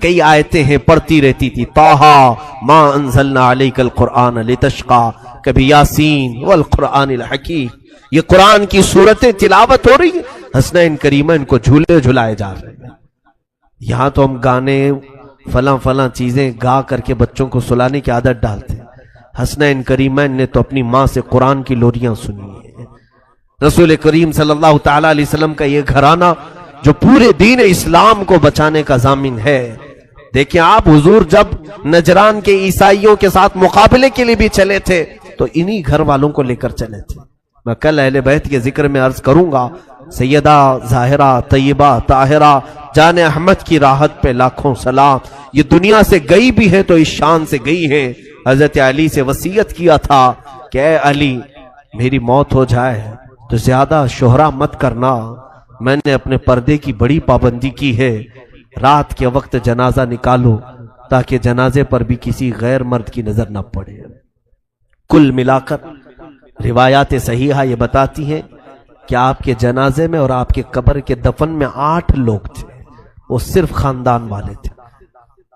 کئی آیتیں ہیں پڑھتی رہتی تھی. طٰہٰ ما انزلنا علیک القرآن لتشقیٰ، کبھی یاسین والقرآن الحکیم. یہ قرآن کی صورتیں تلاوت ہو رہی ہیں، حسنین کریمین کو جھولے جھلائے جا رہے ہیں. یہاں تو ہم گانے فلاں چیزیں گا کر کے بچوں کو سلانے کی عادت ڈالتے ہیں. حسنین کریمین نے تو اپنی ماں سے قرآن کی لوریاں سنی ہیں. رسول کریم صلی اللہ تعالی علیہ وسلم کا یہ گھرانہ جو پورے دین اسلام کو بچانے کا ضامن ہے. دیکھیں آپ، حضور جب نجران کے عیسائیوں کے ساتھ مقابلے کے لیے بھی چلے تھے تو انہی گھر والوں کو لے کر چلے تھے. میں کل اہل بیت کے ذکر میں عرض کروں گا، سیدہ ظاہرہ طیبہ طاہرہ جان احمد کی راحت پہ لاکھوں سلام. یہ دنیا سے گئی بھی ہے تو اس شان سے گئی ہے. حضرت علی سے وصیت کیا تھا کہ اے علی، میری موت ہو جائے تو زیادہ شہرا مت کرنا. میں نے اپنے پردے کی بڑی پابندی کی ہے، رات کے وقت جنازہ نکالو تاکہ جنازے پر بھی کسی غیر مرد کی نظر نہ پڑے. کل ملا کر روایات صحیحہ یہ بتاتی ہیں کہ آپ کے جنازے میں اور آپ کے قبر کے دفن میں 8 لوگ تھے. وہ صرف خاندان والے تھے.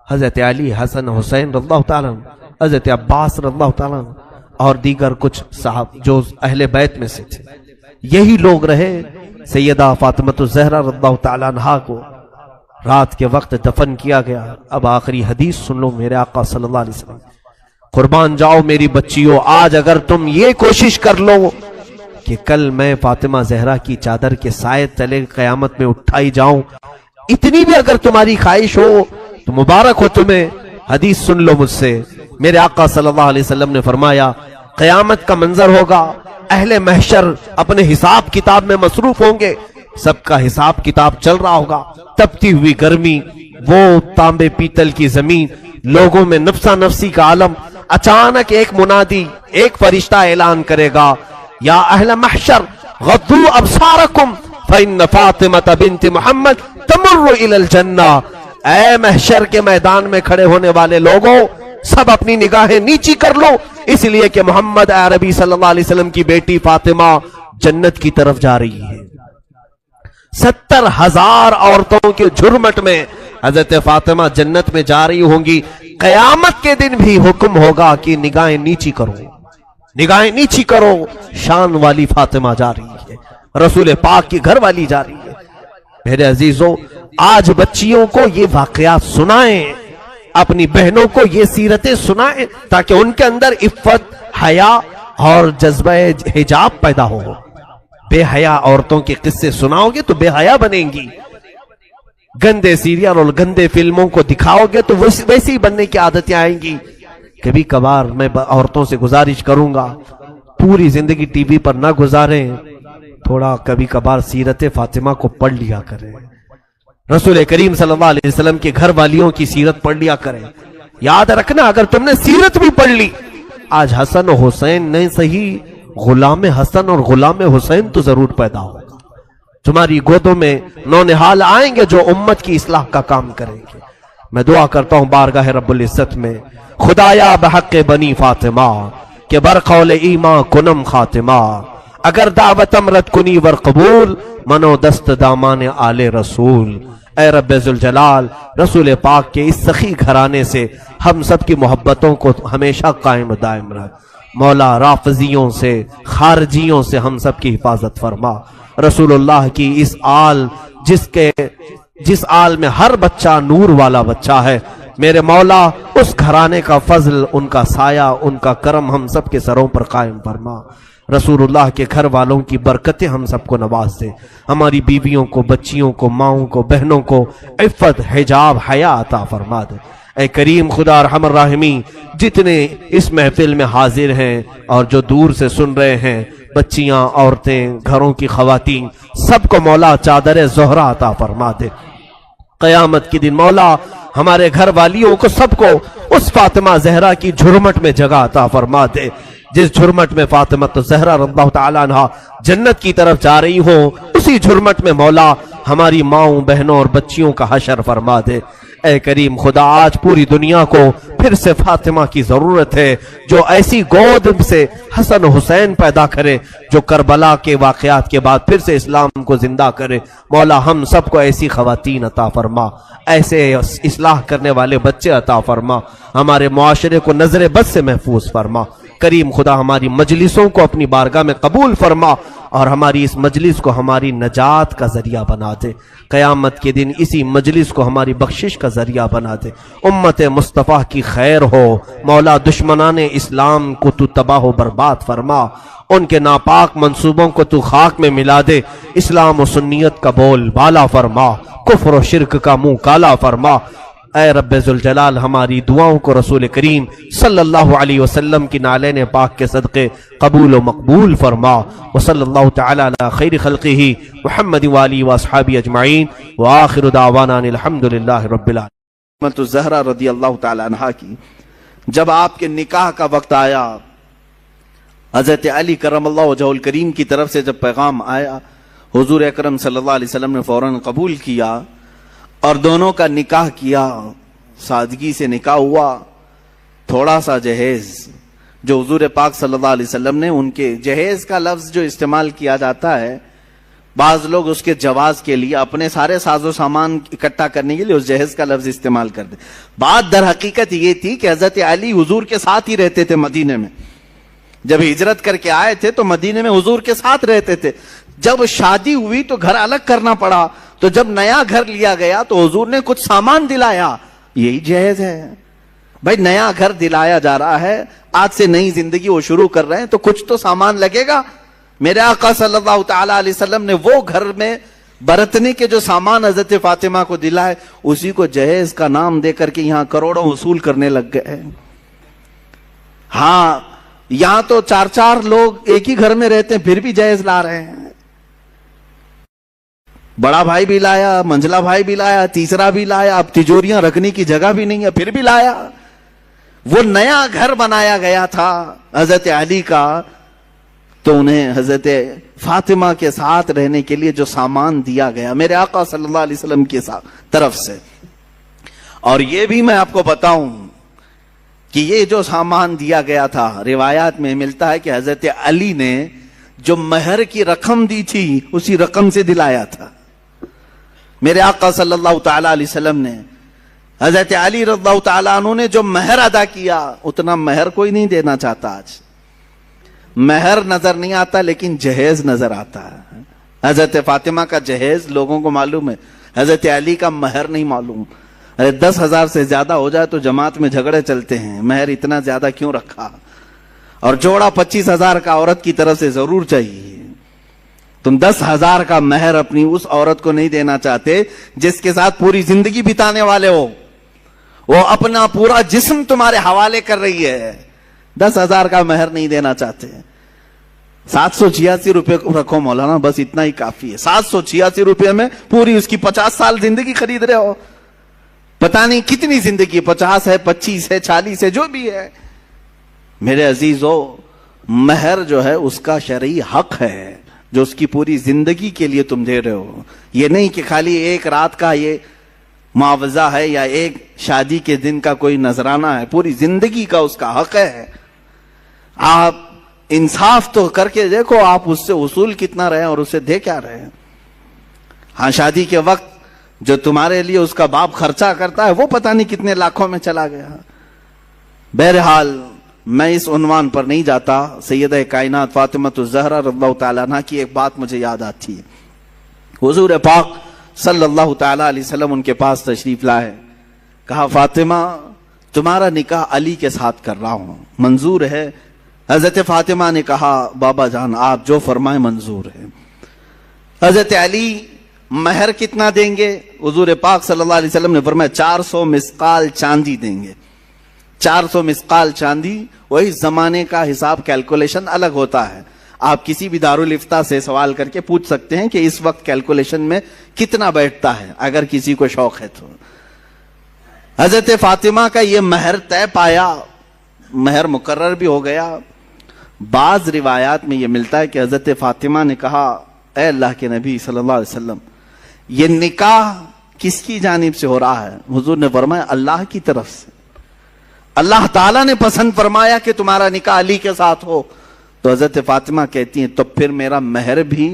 حضرت علی، حسن، حسین رضی اللہ تعالیٰ عنہ، حضرت عباس رضی اللہ تعالیٰ عنہ اور دیگر کچھ صاحب جو اہل بیت میں سے تھے. یہی لوگ رہے. سیدہ فاطمۃ الزہرا رضی اللہ تعالیٰ عنہا کو رات کے وقت دفن کیا گیا. اب آخری حدیث سن لو میرے آقا صلی اللہ علیہ وسلم. قربان جاؤ میری بچیوں، آج اگر تم یہ کوشش کر لو کہ کل میں فاطمہ زہرا کی چادر کے سائے تلے قیامت میں اٹھائی جاؤں، اتنی بھی اگر تمہاری خواہش ہو تو مبارک ہو تمہیں. حدیث سن لو مجھ سے. میرے آقا صلی اللہ علیہ وسلم نے فرمایا قیامت کا منظر ہوگا، اہل محشر اپنے حساب کتاب میں مصروف ہوں گے، سب کا حساب کتاب چل رہا ہوگا. تپتی ہوئی گرمی، وہ تانبے پیتل کی زمین، لوگوں میں نفسا نفسی کا عالم. اچانک ایک منادی، ایک فرشتہ اعلان کرے گا، یا اہل محشر غضوا ابصارکم فإن فاطمہ بنت محمد تمر الی الجنہ. اے محشر کے میدان میں کھڑے ہونے والے لوگوں، سب اپنی نگاہیں نیچی کر لو، اس لیے کہ محمد عربی صلی اللہ علیہ وسلم کی بیٹی فاطمہ جنت کی طرف جا رہی ہے. 70,000 عورتوں کے جھرمٹ میں حضرت فاطمہ جنت میں جا رہی ہوں گی. قیامت کے دن بھی حکم ہوگا کہ نگاہیں نیچی کرو، نگاہیں نیچی کرو. شان والی فاطمہ جا رہی ہے، رسول پاک کی گھر والی جا رہی ہے. میرے عزیزوں، آج بچیوں کو یہ واقعات سنائیں، اپنی بہنوں کو یہ سیرتیں سنائیں، تاکہ ان کے اندر عفت، حیا اور جذبہ حجاب پیدا ہو۔ بے حیا عورتوں کے قصے سناؤ گے تو بے حیا بنیں گی، گندے سیریل اور گندے فلموں کو دکھاؤ گے تو ویسے ہی بننے کی عادتیں آئیں گی۔ کبھی کبھار میں عورتوں سے گزارش کروں گا، پوری زندگی ٹی وی پر نہ گزاریں، تھوڑا کبھی کبھار سیرت فاطمہ کو پڑھ لیا کریں، رسول کریم صلی اللہ علیہ وسلم کے گھر والیوں کی سیرت پڑھ لیا کریں۔ یاد رکھنا، اگر تم نے سیرت بھی پڑھ لی، آج حسن و حسین نہیں صحیح، غلام حسن اور غلام حسین تو ضرور پیدا ہوگا، تمہاری گودوں میں نونہال آئیں گے جو امت کی اصلاح کا کام کریں گے۔ میں دعا کرتا ہوں بارگاہ رب العزت میں، خدایا بحق بنی فاطمہ کہ برقول ایمان کنم خاتمہ، اگر دعوت امرت کنی ور قبول، منو دست دامان آل رسول۔ اے رب ذوالجلال، رسول پاک کے اس سخی گھرانے سے ہم سب کی محبتوں کو ہمیشہ قائم دائم رکھ۔ مولا رافضیوں سے، خارجیوں سے ہم سب کی حفاظت فرما۔ رسول اللہ کی اس آل جس آل میں ہر بچہ نور والا بچہ ہے، میرے مولا اس گھرانے کا فضل، ان کا سایہ، ان کا کرم ہم سب کے سروں پر قائم فرما۔ رسول اللہ کے گھر والوں کی برکتیں ہم سب کو نواز دے، ہماری بیویوں کو، بچیوں کو، ماؤں کو، بہنوں کو عفت، حجاب، حیا عطا فرما دے۔ اے کریم خدا ارحم الراحمین، جتنے اس محفل میں حاضر ہیں اور جو دور سے سن رہے ہیں، بچیاں، عورتیں، گھروں کی خواتین، سب کو مولا چادر زہرہ عطا فرما دے۔ قیامت کے دن مولا ہمارے گھر والیوں کو سب کو اس فاطمہ زہرا کی جھرمٹ میں جگہ عطا فرما دے، جس جھرمٹ میں فاطمہ زہرا رضی اللہ تعالیٰ عنہ جنت کی طرف جا رہی ہو، اسی جھرمٹ میں مولا ہماری ماؤں، بہنوں اور بچیوں کا حشر فرما دے۔ اے کریم خدا، آج پوری دنیا کو پھر سے فاطمہ کی ضرورت ہے، جو ایسی گود سے حسن و حسین پیدا کرے، جو کربلا کے واقعات کے بعد پھر سے اسلام کو زندہ کرے۔ مولا ہم سب کو ایسی خواتین عطا فرما، ایسے اصلاح کرنے والے بچے عطا فرما، ہمارے معاشرے کو نظر بد سے محفوظ فرما۔ کریم خدا ہماری مجلسوں کو اپنی بارگاہ میں قبول فرما، اور ہماری اس مجلس کو ہماری نجات کا ذریعہ بنا دے۔ قیامت کے دن اسی مجلس کو ہماری بخشش کا ذریعہ بنا دے۔ امت مصطفیٰ کی خیر ہو مولا، دشمنان اسلام کو تو تباہ و برباد فرما، ان کے ناپاک منصوبوں کو تو خاک میں ملا دے، اسلام و سنیت کا بول بالا فرما، کفر و شرک کا منہ کالا فرما۔ اے رب ذوالجلال، ہماری دعاؤں کو رسول کریم صلی اللہ علیہ وسلم کی نالین پاک کے صدقے قبول و مقبول فرما۔ وصلی اللہ تعالی علی خیر خلقہ محمد وآلہ واصحابہ اجمعین، وآخر دعوانا الحمدللہ رب العالمین۔ فاطمہ الزہرا رضی اللہ تعالی عنہا کی جب آپ کے نکاح کا وقت آیا، حضرت علی کرم اللہ وجہہ الکریم کی طرف سے جب پیغام آیا، حضور اکرم صلی اللہ علیہ وسلم نے فوراً قبول کیا اور دونوں کا نکاح کیا، سادگی سے نکاح ہوا۔ تھوڑا سا جہیز جو حضور پاک صلی اللہ علیہ وسلم نے، ان کے جہیز کا لفظ جو استعمال کیا جاتا ہے، بعض لوگ اس کے جواز کے لیے اپنے سارے ساز و سامان اکٹھا کرنے کے لیے اس جہیز کا لفظ استعمال کرتے۔ بات در حقیقت یہ تھی کہ حضرت علی حضور کے ساتھ ہی رہتے تھے مدینے میں، جب ہجرت کر کے آئے تھے تو مدینے میں حضور کے ساتھ رہتے تھے۔ جب شادی ہوئی تو گھر الگ کرنا پڑا، تو جب نیا گھر لیا گیا تو حضور نے کچھ سامان دلایا، یہی جہیز ہے۔ بھائی نیا گھر دلایا جا رہا ہے، آج سے نئی زندگی وہ شروع کر رہے ہیں تو کچھ تو سامان لگے گا۔ میرے آقا صلی اللہ تعالی علیہ وسلم نے وہ گھر میں برتنے کے جو سامان حضرت فاطمہ کو دلائے، اسی کو جہیز کا نام دے کر کے یہاں کروڑوں وصول کرنے لگ گئے۔ ہاں یہاں تو چار چار لوگ ایک ہی گھر میں رہتے ہیں پھر بھی جہیز لا رہے ہیں، بڑا بھائی بھی لایا، منجلا بھائی بھی لایا، تیسرا بھی لایا، اب تجوریاں رکھنے کی جگہ بھی نہیں ہے پھر بھی لایا۔ وہ نیا گھر بنایا گیا تھا حضرت علی کا، تو انہیں حضرت فاطمہ کے ساتھ رہنے کے لیے جو سامان دیا گیا میرے آقا صلی اللہ علیہ وسلم کی طرف سے، اور یہ بھی میں آپ کو بتاؤں کہ یہ جو سامان دیا گیا تھا، روایات میں ملتا ہے کہ حضرت علی نے جو مہر کی رقم دی تھی اسی رقم سے دلایا تھا۔ میرے آقا صلی اللہ تعالی علیہ وسلم نے، حضرت علی رضی اللہ تعالیٰ عنہ نے جو مہر ادا کیا، اتنا مہر کوئی نہیں دینا چاہتا آج۔ مہر نظر نہیں آتا لیکن جہیز نظر آتا ہے۔ حضرت فاطمہ کا جہیز لوگوں کو معلوم ہے، حضرت علی کا مہر نہیں معلوم. ارے 10,000 سے زیادہ ہو جائے تو جماعت میں جھگڑے چلتے ہیں, مہر اتنا زیادہ کیوں رکھا؟ اور جوڑا 25,000 کا عورت کی طرف سے ضرور چاہیے. تم 10,000 کا مہر اپنی اس عورت کو نہیں دینا چاہتے جس کے ساتھ پوری زندگی بتانے والے ہو, وہ اپنا پورا جسم تمہارے حوالے کر رہی ہے. 10,000 کا مہر نہیں دینا چاہتے. 786 روپے رکھو مولانا, بس اتنا ہی کافی ہے. 786 روپے میں پوری اس کی 50 سال زندگی خرید رہے ہو. پتہ نہیں کتنی زندگی, 50 ہے, 25 ہے, 40 ہے, جو بھی ہے. میرے عزیزو, مہر جو ہے اس کا شرعی حق ہے جو اس کی پوری زندگی کے لیے تم دے رہے ہو. یہ نہیں کہ خالی ایک رات کا یہ معاوضہ ہے یا ایک شادی کے دن کا کوئی نذرانہ ہے, پوری زندگی کا اس کا حق ہے. آپ انصاف تو کر کے دیکھو, آپ اس سے اصول کتنا رہے اور اسے دے کیا رہے. ہاں, شادی کے وقت جو تمہارے لیے اس کا باپ خرچہ کرتا ہے وہ پتہ نہیں کتنے لاکھوں میں چلا گیا. بہرحال میں اس عنوان پر نہیں جاتا. سیدہ کائنات فاطمہ الزہرا رضی اللہ تعالیٰ عنہ کی ایک بات مجھے یاد آتی ہے. حضور پاک صلی اللہ تعالیٰ علیہ وسلم ان کے پاس تشریف لائے. کہا فاطمہ تمہارا نکاح علی کے ساتھ کر رہا ہوں, منظور ہے؟ حضرت فاطمہ نے کہا بابا جان آپ جو فرمائیں منظور ہے. حضرت علی مہر کتنا دیں گے؟ حضور پاک صلی اللہ علیہ وسلم نے فرمایا 400 مسقال چاندی دیں گے. 400 مسقال چاندی, وہی زمانے کا حساب کیلکولیشن الگ ہوتا ہے. آپ کسی بھی دارالفتہ سے سوال کر کے پوچھ سکتے ہیں کہ اس وقت کیلکولیشن میں کتنا بیٹھتا ہے, اگر کسی کو شوق ہے تو. حضرت فاطمہ کا یہ مہر طے پایا, مہر مقرر بھی ہو گیا. بعض روایات میں یہ ملتا ہے کہ حضرت فاطمہ نے کہا اے اللہ کے نبی صلی اللہ علیہ وسلم یہ نکاح کس کی جانب سے ہو رہا ہے؟ حضور نے فرمایا اللہ کی طرف سے. اللہ تعالیٰ نے پسند فرمایا کہ تمہارا نکاح علی کے ساتھ ہو. تو حضرت فاطمہ کہتی ہیں تو پھر میرا مہر بھی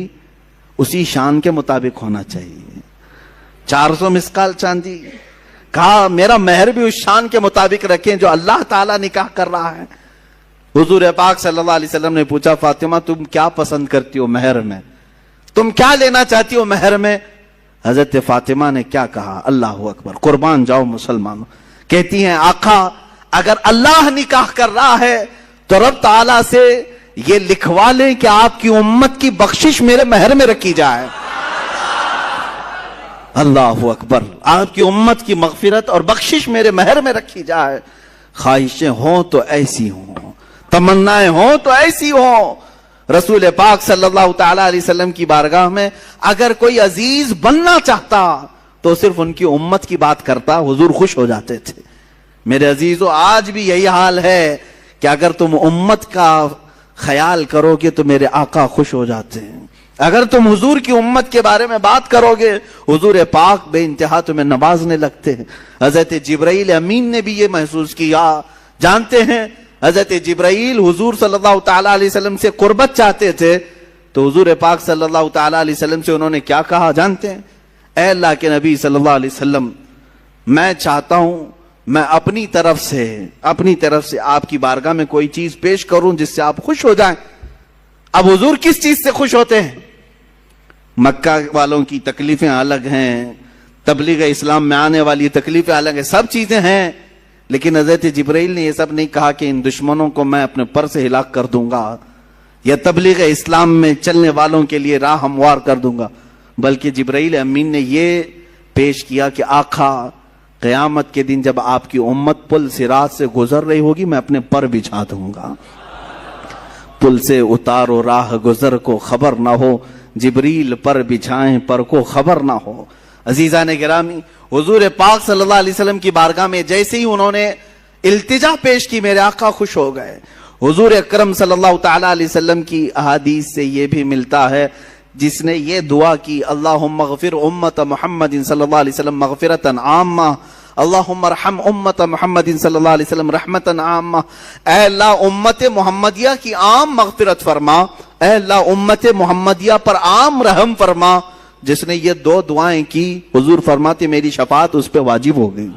اسی شان کے مطابق ہونا چاہیے. 400 مسقال چاندی, کہا میرا مہر بھی اس شان کے مطابق رکھیں جو اللہ تعالیٰ نکاح کر رہا ہے. حضور پاک صلی اللہ علیہ وسلم نے پوچھا فاطمہ تم کیا پسند کرتی ہو مہر میں, تم کیا لینا چاہتی ہو مہر میں؟ حضرت فاطمہ نے کیا کہا, اللہ اکبر, قربان جاؤ مسلمانوں. کہتی ہیں آقا اگر اللہ نکاح کر رہا ہے تو رب تعالیٰ سے یہ لکھوا لیں کہ آپ کی امت کی بخشش میرے مہر میں رکھی جائے. اللہ اکبر, آپ کی امت کی مغفرت اور بخشش میرے مہر میں رکھی جائے. خواہشیں ہوں تو ایسی ہوں, تمنائیں ہوں تو ایسی ہوں. رسول پاک صلی اللہ تعالیٰ علیہ وسلم کی بارگاہ میں اگر کوئی عزیز بننا چاہتا تو صرف ان کی امت کی بات کرتا, حضور خوش ہو جاتے تھے. میرے عزیزو آج بھی یہی حال ہے کہ اگر تم امت کا خیال کرو گے تو میرے آقا خوش ہو جاتے ہیں. اگر تم حضور کی امت کے بارے میں بات کرو گے حضور پاک بے انتہا تمہیں نوازنے لگتے ہیں. حضرت جبرائیل امین نے بھی یہ محسوس کیا. جانتے ہیں حضرت جبرائیل حضور صلی اللہ تعالیٰ علیہ وسلم سے قربت چاہتے تھے تو حضور پاک صلی اللہ تعالیٰ علیہ وسلم سے انہوں نے کیا کہا جانتے ہیں؟ اے اللہ کے نبی صلی اللہ علیہ وسلم میں چاہتا ہوں میں اپنی طرف سے آپ کی بارگاہ میں کوئی چیز پیش کروں جس سے آپ خوش ہو جائیں. اب حضور کس چیز سے خوش ہوتے ہیں؟ مکہ والوں کی تکلیفیں الگ ہیں, تبلیغ اسلام میں آنے والی تکلیفیں الگ ہیں, سب چیزیں ہیں. لیکن حضرت جبرائیل نے یہ سب نہیں کہا کہ ان دشمنوں کو میں اپنے پر سے ہلاک کر دوں گا یا تبلیغ اسلام میں چلنے والوں کے لیے راہ ہموار کر دوں گا, بلکہ جبرائیل امین نے یہ پیش کیا کہ آقا قیامت کے دن جب آپ کی امت پل صراط سے گزر رہی ہوگی میں اپنے پر بچھا دوں گا. پل سے اتارو راہ گزر کو خبر نہ ہو, جبریل پر بچھائیں پر کو خبر نہ ہو. عزیزان گرامی حضور پاک صلی اللہ علیہ وسلم کی بارگاہ میں جیسے ہی انہوں نے التجا پیش کی میرے آقا خوش ہو گئے. حضور اکرم صلی اللہ تعالیٰ علیہ وسلم کی احادیث سے یہ بھی ملتا ہے جس نے یہ دعا کی اللہم اغفر امت محمد صلی اللہ علیہ وسلم مغفرتا عامہ, اللہم ارحم امت محمد صلی اللہ علیہ وسلم رحمتا عامہ. اے اللہ امت محمدیہ کی عام مغفرت فرما, اے اللہ امت محمدیہ پر عام رحم فرما. جس نے یہ دو دعائیں کی حضور فرماتے میری شفاعت اس پہ واجب ہو گئی.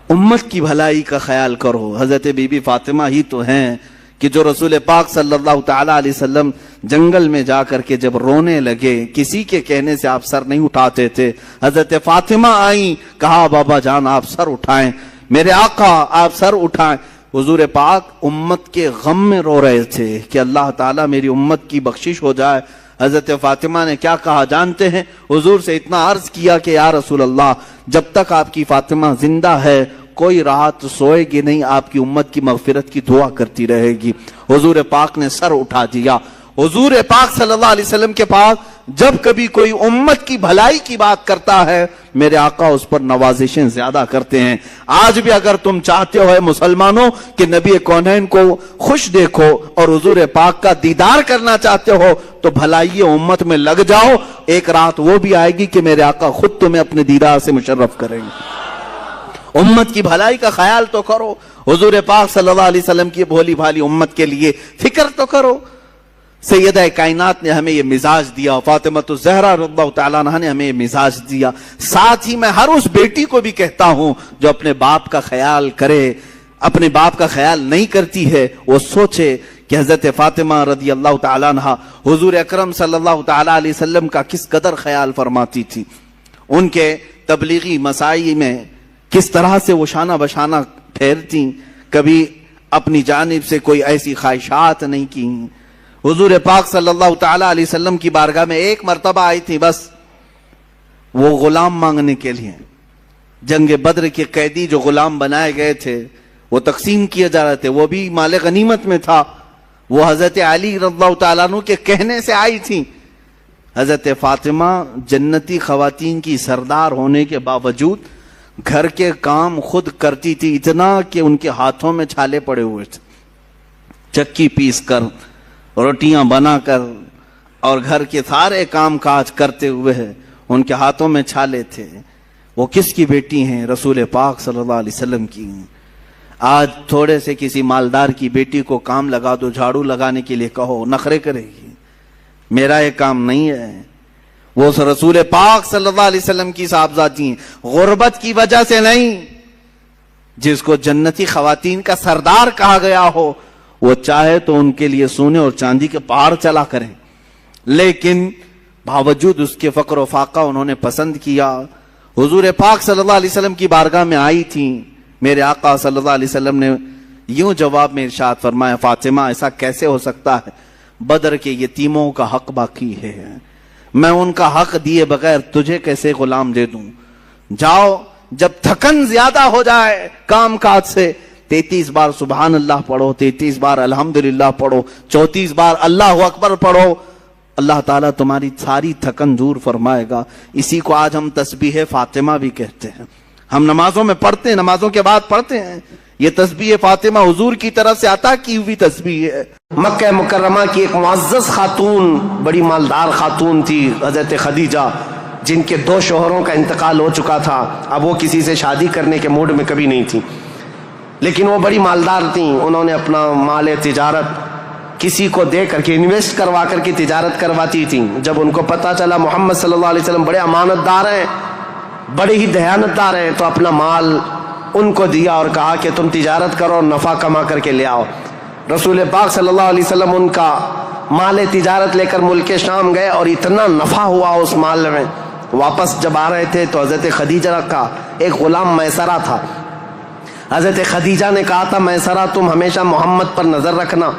امت کی بھلائی کا خیال کرو. حضرت بی بی فاطمہ ہی تو ہیں کہ جو رسول پاک صلی اللہ تعالی علیہ وسلم جنگل میں جا کر کے جب رونے لگے، کسی کے کہنے سے آپ سر نہیں اٹھاتے تھے، حضرت فاطمہ آئیں، کہا بابا جان آپ سر اٹھائیں، میرے آقا آپ سر اٹھائیں۔ حضور پاک امت کے غم میں رو رہے تھے کہ اللہ تعالیٰ میری امت کی بخشش ہو جائے۔ حضرت فاطمہ نے کیا کہا جانتے ہیں؟ حضور سے اتنا عرض کیا کہ یا رسول اللہ، جب تک آپ کی فاطمہ زندہ ہے کوئی رات سوئے گی نہیں، آپ کی امت کی مغفرت کی دعا کرتی رہے گی۔ حضور پاک نے سر اٹھا دیا۔ حضور پاک صلی اللہ علیہ وسلم کے پاس جب کبھی کوئی امت کی بھلائی کی بات کرتا ہے، میرے آقا اس پر نوازشیں زیادہ کرتے ہیں۔ آج بھی اگر تم چاہتے ہو مسلمانوں کہ نبی کونین کو خوش دیکھو اور حضور پاک کا دیدار کرنا چاہتے ہو تو بھلائی امت میں لگ جاؤ، ایک رات وہ بھی آئے گی کہ میرے آقا خود تمہیں اپنے دیدار سے مشرف کریں گے۔ امت کی بھلائی کا خیال تو کرو، حضور پاک صلی اللہ علیہ وسلم کی بھولی بھالی امت کے لیے فکر تو کرو۔ سیدہ کائنات نے ہمیں یہ مزاج دیا، فاطمہ الزہرا رضی اللہ تعالیٰ عنہا نے ہمیں یہ مزاج دیا۔ ساتھ ہی میں ہر اس بیٹی کو بھی کہتا ہوں جو اپنے باپ کا خیال کرے، اپنے باپ کا خیال نہیں کرتی ہے، وہ سوچے کہ حضرت فاطمہ رضی اللہ تعالیٰ عنہا حضور اکرم صلی اللہ تعالیٰ علیہ وسلم کا کس قدر خیال فرماتی تھی، ان کے تبلیغی مساعی میں کس طرح سے وہ شانہ بشانہ پھیرتی، کبھی اپنی جانب سے کوئی ایسی خواہشات نہیں کی۔ حضور پاک صلی اللہ تعالیٰ علیہ وسلم کی بارگاہ میں ایک مرتبہ آئی تھی، بس وہ غلام مانگنے کے لیے۔ جنگ بدر کے قیدی جو غلام بنائے گئے تھے وہ تقسیم کیے جا رہے تھے، وہ بھی مال غنیمت میں تھا۔ وہ حضرت علی رضی اللہ تعالیٰ عنہ کے کہنے سے آئی تھی۔ حضرت فاطمہ جنتی خواتین کی سردار ہونے کے باوجود گھر کے کام خود کرتی تھی، اتنا کہ ان کے ہاتھوں میں چھالے پڑے ہوئے تھے، چکی پیس کر، روٹیاں بنا کر اور گھر کے سارے کام کاج کرتے ہوئے ان کے ہاتھوں میں چھالے تھے۔ وہ کس کی بیٹی ہیں؟ رسول پاک صلی اللہ علیہ وسلم کی۔ آج تھوڑے سے کسی مالدار کی بیٹی کو کام لگا دو، جھاڑو لگانے کے لیے کہو، نخرے کرے گی، میرا یہ کام نہیں ہے۔ وہ رسول پاک صلی اللہ علیہ وسلم کی صاحبزادی ہیں، غربت کی وجہ سے نہیں۔ جس کو جنتی خواتین کا سردار کہا گیا ہو وہ چاہے تو ان کے لیے سونے اور چاندی کے پہاڑ چلا کریں، لیکن باوجود اس کے فقر و فاقہ انہوں نے پسند کیا۔ حضور پاک صلی اللہ علیہ وسلم کی بارگاہ میں آئی تھی، میرے آقا صلی اللہ علیہ وسلم نے یوں جواب میں ارشاد فرمایا، فاطمہ ایسا کیسے ہو سکتا ہے؟ بدر کے یتیموں کا حق باقی ہے، میں ان کا حق دیے بغیر تجھے کیسے غلام دے دوں؟ جاؤ، جب تھکن زیادہ ہو جائے کام کاج سے 33 بار سبحان اللہ پڑھو، 33 بار الحمدللہ پڑھو، 34 بار اللہ اکبر پڑھو، اللہ تعالیٰ تمہاری ساری تھکن دور فرمائے گا۔ اسی کو آج ہم تسبیح فاطمہ بھی کہتے ہیں، ہم نمازوں میں پڑھتے ہیں، نمازوں کے بعد پڑھتے ہیں۔ یہ تسبیح فاطمہ حضور کی طرف سے عطا کی ہوئی تسبیح ہے۔ مکہ مکرمہ کی ایک معزز خاتون، بڑی مالدار خاتون تھی حضرت خدیجہ، جن کے 2 شوہروں کا انتقال ہو چکا تھا، اب وہ کسی سے شادی کرنے کے موڈ میں کبھی نہیں تھی، لیکن وہ بڑی مالدار تھیں۔ انہوں نے اپنا مال تجارت کسی کو دے کر کے انویسٹ کروا کر کے تجارت کرواتی تھیں۔ جب ان کو پتا چلا محمد صلی اللہ علیہ وسلم بڑے امانت دار ہیں، بڑے ہی دیانت دار ہیں، تو اپنا مال ان کو دیا اور کہا کہ تم تجارت کرو اور نفع کما کر کے لے آؤ۔ رسول پاک صلی اللہ علیہ وسلم ان کا مال تجارت لے کر ملک شام گئے اور اتنا نفع ہوا اس مال میں۔ واپس جب آ رہے تھے تو حضرت خدیجہ کا ایک غلام میسرہ تھا۔ حضرت خدیجہ نے کہا تھا، میسرہ تم ہمیشہ محمد پر نظر رکھنا،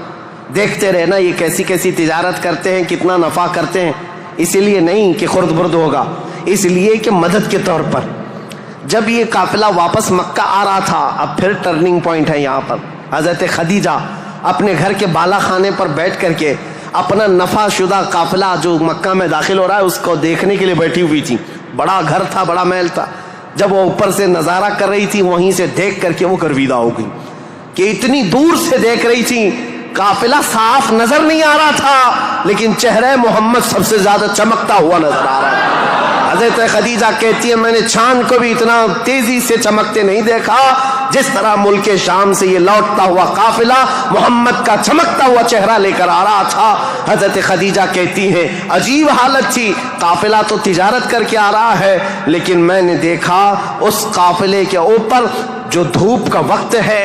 دیکھتے رہنا یہ کیسی کیسی تجارت کرتے ہیں، کتنا نفع کرتے ہیں، اسی لیے نہیں کہ خرد برد ہوگا، اس لیے کہ مدد کے طور پر۔ جب یہ قافلہ واپس مکہ آ رہا تھا، اب پھر ٹرننگ پوائنٹ ہے یہاں پر، حضرت خدیجہ اپنے گھر کے بالا خانے پر بیٹھ کر کے اپنا نفع شدہ قافلہ جو مکہ میں داخل ہو رہا ہے اس کو دیکھنے کے لیے بیٹھی ہوئی تھی۔ بڑا گھر تھا، بڑا محل تھا۔ جب وہ اوپر سے نظارہ کر رہی تھی، وہیں سے دیکھ کر کے وہ گرویدہ ہو گئی کہ اتنی دور سے دیکھ رہی تھی، قافلہ صاف نظر نہیں آ رہا تھا لیکن چہرہ محمد سب سے زیادہ چمکتا ہوا نظر آ رہا ہے۔ حضرت خدیجہ کہتی ہے، میں نے چاند کو بھی اتنا تیزی سے چمکتے نہیں دیکھا جس طرح ملک شام سے یہ لوٹتا ہوا قافلہ محمد کا چمکتا ہوا چہرہ لے کر آ رہا تھا۔ حضرت خدیجہ کہتی ہے، عجیب حالت تھی، قافلہ تو تجارت کر کے آ رہا ہے لیکن میں نے دیکھا اس قافلے کے اوپر جو دھوپ کا وقت ہے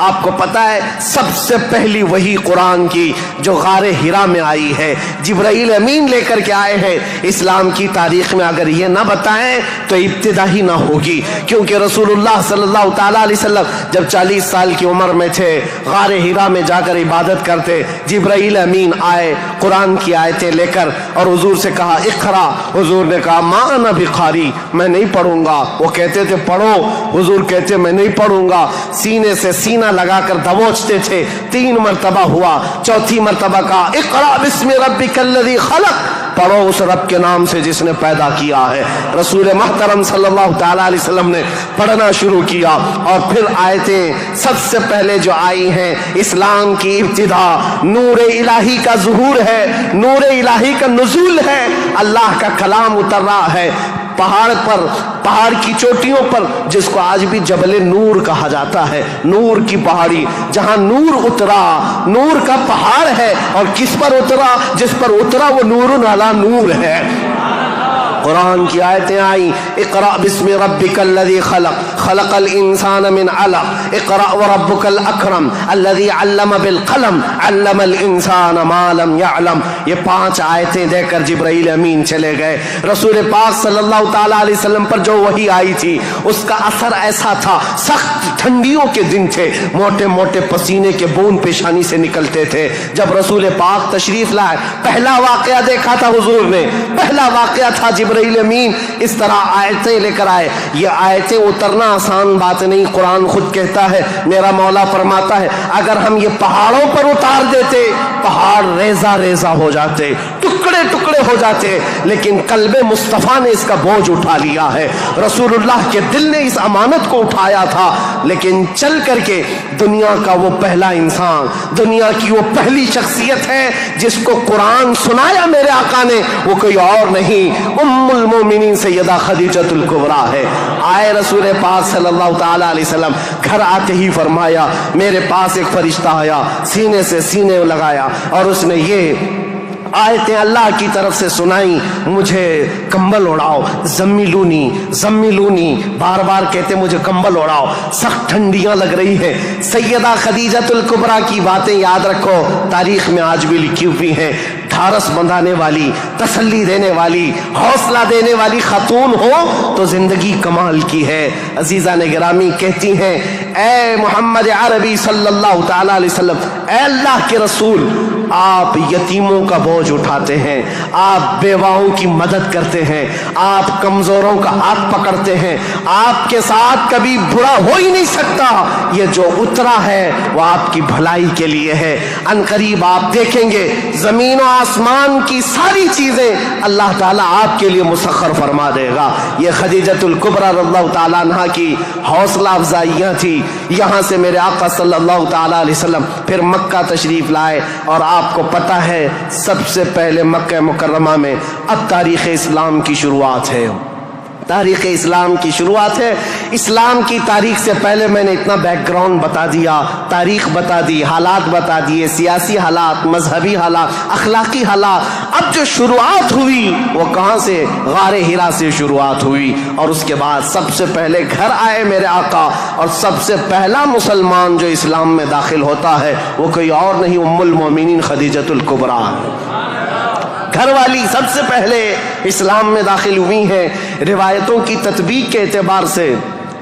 آپ کو پتا ہے سب سے پہلی وہی قرآن کی جو غار ہرا میں آئی ہے، جبرائیل امین لے کر کے آئے ہیں۔ اسلام کی تاریخ میں اگر یہ نہ بتائیں تو ابتدا ہی نہ ہوگی، کیونکہ رسول اللہ صلی اللہ تعالیٰ علیہ وسلم جب 40 سال کی عمر میں تھے، غار ہرا میں جا کر عبادت کرتے، جبرائیل امین آئے قرآن کی آیتیں لے کر اور حضور سے کہا اقرا، حضور نے کہا ما انا بقاری، میں نہیں پڑھوں گا۔ وہ کہتے تھے پڑھو، حضور کہتے میں نہیں پڑھوں گا، سینے سے سینہ لگا کر دبوچتے تھے۔ 3 مرتبہ ہوا، چوتھی مرتبہ کہا اقرا بسم ربک الذی خلق، پڑھو اس رب کے نام سے جس نے پیدا کیا ہے۔ رسول محترم صلی اللہ تعالیٰ علیہ وسلم نے پڑھنا شروع کیا، اور پھر آیتیں سب سے پہلے جو آئی ہیں، اسلام کی ابتدا نور الہی کا ظہور ہے، نور الہی کا نزول ہے، اللہ کا کلام اتر رہا ہے پہاڑ پر، پہاڑ کی چوٹیوں پر، جس کو آج بھی جبل نور کہا جاتا ہے، نور کی پہاڑی، جہاں نور اترا، نور کا پہاڑ ہے، اور کس پر اترا؟ جس پر اترا وہ نور علی نور ہے۔ قرآن کی آیتیں آئیں، اقرأ بسم ربک الذی خلق، خلق الانسان من علق، اقرأ وربک الاکرم الذی علم بالقلم، علم الانسان ما لم يعلم۔ یہ 5 آیتیں دے کر جبرائیل امین چلے گئے۔ رسول پاک صلی اللہ تعالیٰ علیہ وسلم پر جو وحی آئی تھی اس کا اثر ایسا تھا، سخت ٹھنڈیوں کے دن تھے، موٹے موٹے پسینے کے بوند پیشانی سے نکلتے تھے۔ جب رسول پاک تشریف لائے، پہلا واقعہ دیکھا تھا حضور نے، پہلا واقعہ تھا جبرائیل امین اس طرح آیتیں لے کر آئے۔ یہ آیتیں اترنا آسان بات نہیں، قرآن خود کہتا ہے، میرا مولا فرماتا ہے اگر ہم یہ پہاڑوں پر اتار دیتے، پہاڑ ریزہ ریزہ ہو جاتے، ٹکڑے ٹکڑے ہو جاتے، لیکن قلب مصطفیٰ نے اس کا بوجھ اٹھا لیا ہے۔ رسول اللہ کے دل نے اس امانت کو اٹھایا تھا، لیکن چل کر کے دنیا کا وہ پہلا انسان، دنیا کی وہ پہلی شخصیت ہے جس کو قرآن سنایا میرے آقا نے، وہ کوئی اور نہیں، ام المومنین سیدہ خدیجۃ الکبریٰ ہے۔ آئے رسول پاک صلی اللہ تعالیٰ علیہ وسلم، گھر آتے ہی فرمایا میرے پاس ایک فرشتہ آیا، سینے سے سینے لگایا، اور اس نے یہ آیتیں اللہ کی طرف سے سنائی، مجھے کمبل اڑاؤ، زمیلونی زمیلونی، بار بار کہتے مجھے کمبل اڑاؤ، سخت ٹھنڈیاں لگ رہی ہیں۔ سیدہ خدیجۃ الکبریٰ کی باتیں یاد رکھو، تاریخ میں آج بھی لکھی ہوئی ہیں۔ ڈھارس بندھانے والی، تسلی دینے والی، حوصلہ دینے والی خاتون ہو تو زندگی کمال کی ہے۔ عزیزان گرامی کہتی ہیں اے محمد عربی صلی اللہ تعالیٰ علیہ وسلم، اے اللہ کے رسول، آپ یتیموں کا بوجھ اٹھاتے ہیں، آپ بیواؤں کی مدد کرتے ہیں، آپ کمزوروں کا ہاتھ پکڑتے ہیں، آپ کے ساتھ کبھی برا ہو ہی نہیں سکتا۔ یہ جو اترا ہے وہ آپ کی بھلائی کے لیے ہے۔ ان قریب آپ دیکھیں گے زمین و آسمان کی ساری چیزیں اللہ تعالیٰ آپ کے لیے مسخر فرما دے گا۔ یہ خدیجۃ الکبریٰ رضی اللہ تعالیٰ عنہ کی حوصلہ افزائیاں تھی۔ یہاں سے میرے آقا صلی اللہ تعالیٰ علیہ وسلم پھر مکہ تشریف لائے، اور آپ کو پتہ ہے سب سے پہلے مکہ مکرمہ میں اب تاریخ اسلام کی شروعات ہے، تاریخ اسلام کی شروعات ہے۔ اسلام کی تاریخ سے پہلے میں نے اتنا بیک گراؤنڈ بتا دیا، تاریخ بتا دی، حالات بتا دیے، سیاسی حالات، مذہبی حالات، اخلاقی حالات۔ اب جو شروعات ہوئی وہ کہاں سے؟ غار ہرا سے شروعات ہوئی، اور اس کے بعد سب سے پہلے گھر آئے میرے آقا، اور سب سے پہلا مسلمان جو اسلام میں داخل ہوتا ہے وہ کوئی اور نہیں، ام المومنین خدیجۃ الکبریٰ، گھر والی سب سے پہلے اسلام میں داخل ہوئی ہیں۔ روایتوں کی تطبیق کے اعتبار سے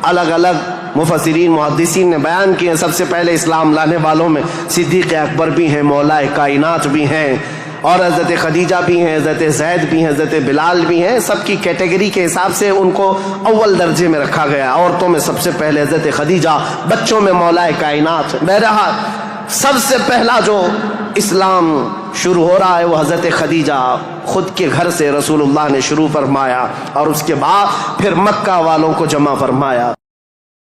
الگ الگ مفسرین محدثین نے بیان کیے ہیں۔ سب سے پہلے اسلام لانے والوں میں صدیق اکبر بھی ہیں، مولا کائنات بھی ہیں، اور حضرت خدیجہ بھی ہیں، حضرت زید بھی ہیں، حضرت بلال بھی ہیں۔ سب کی کیٹیگری کے حساب سے ان کو اول درجے میں رکھا گیا۔ عورتوں میں سب سے پہلے حضرت خدیجہ، بچوں میں مولا کائنات۔ بہرحال سب سے پہلا جو اسلام شروع ہو رہا ہے وہ حضرت خدیجہ خود کے گھر سے رسول اللہ نے شروع فرمایا، اور اس کے بعد پھر مکہ والوں کو جمع فرمایا۔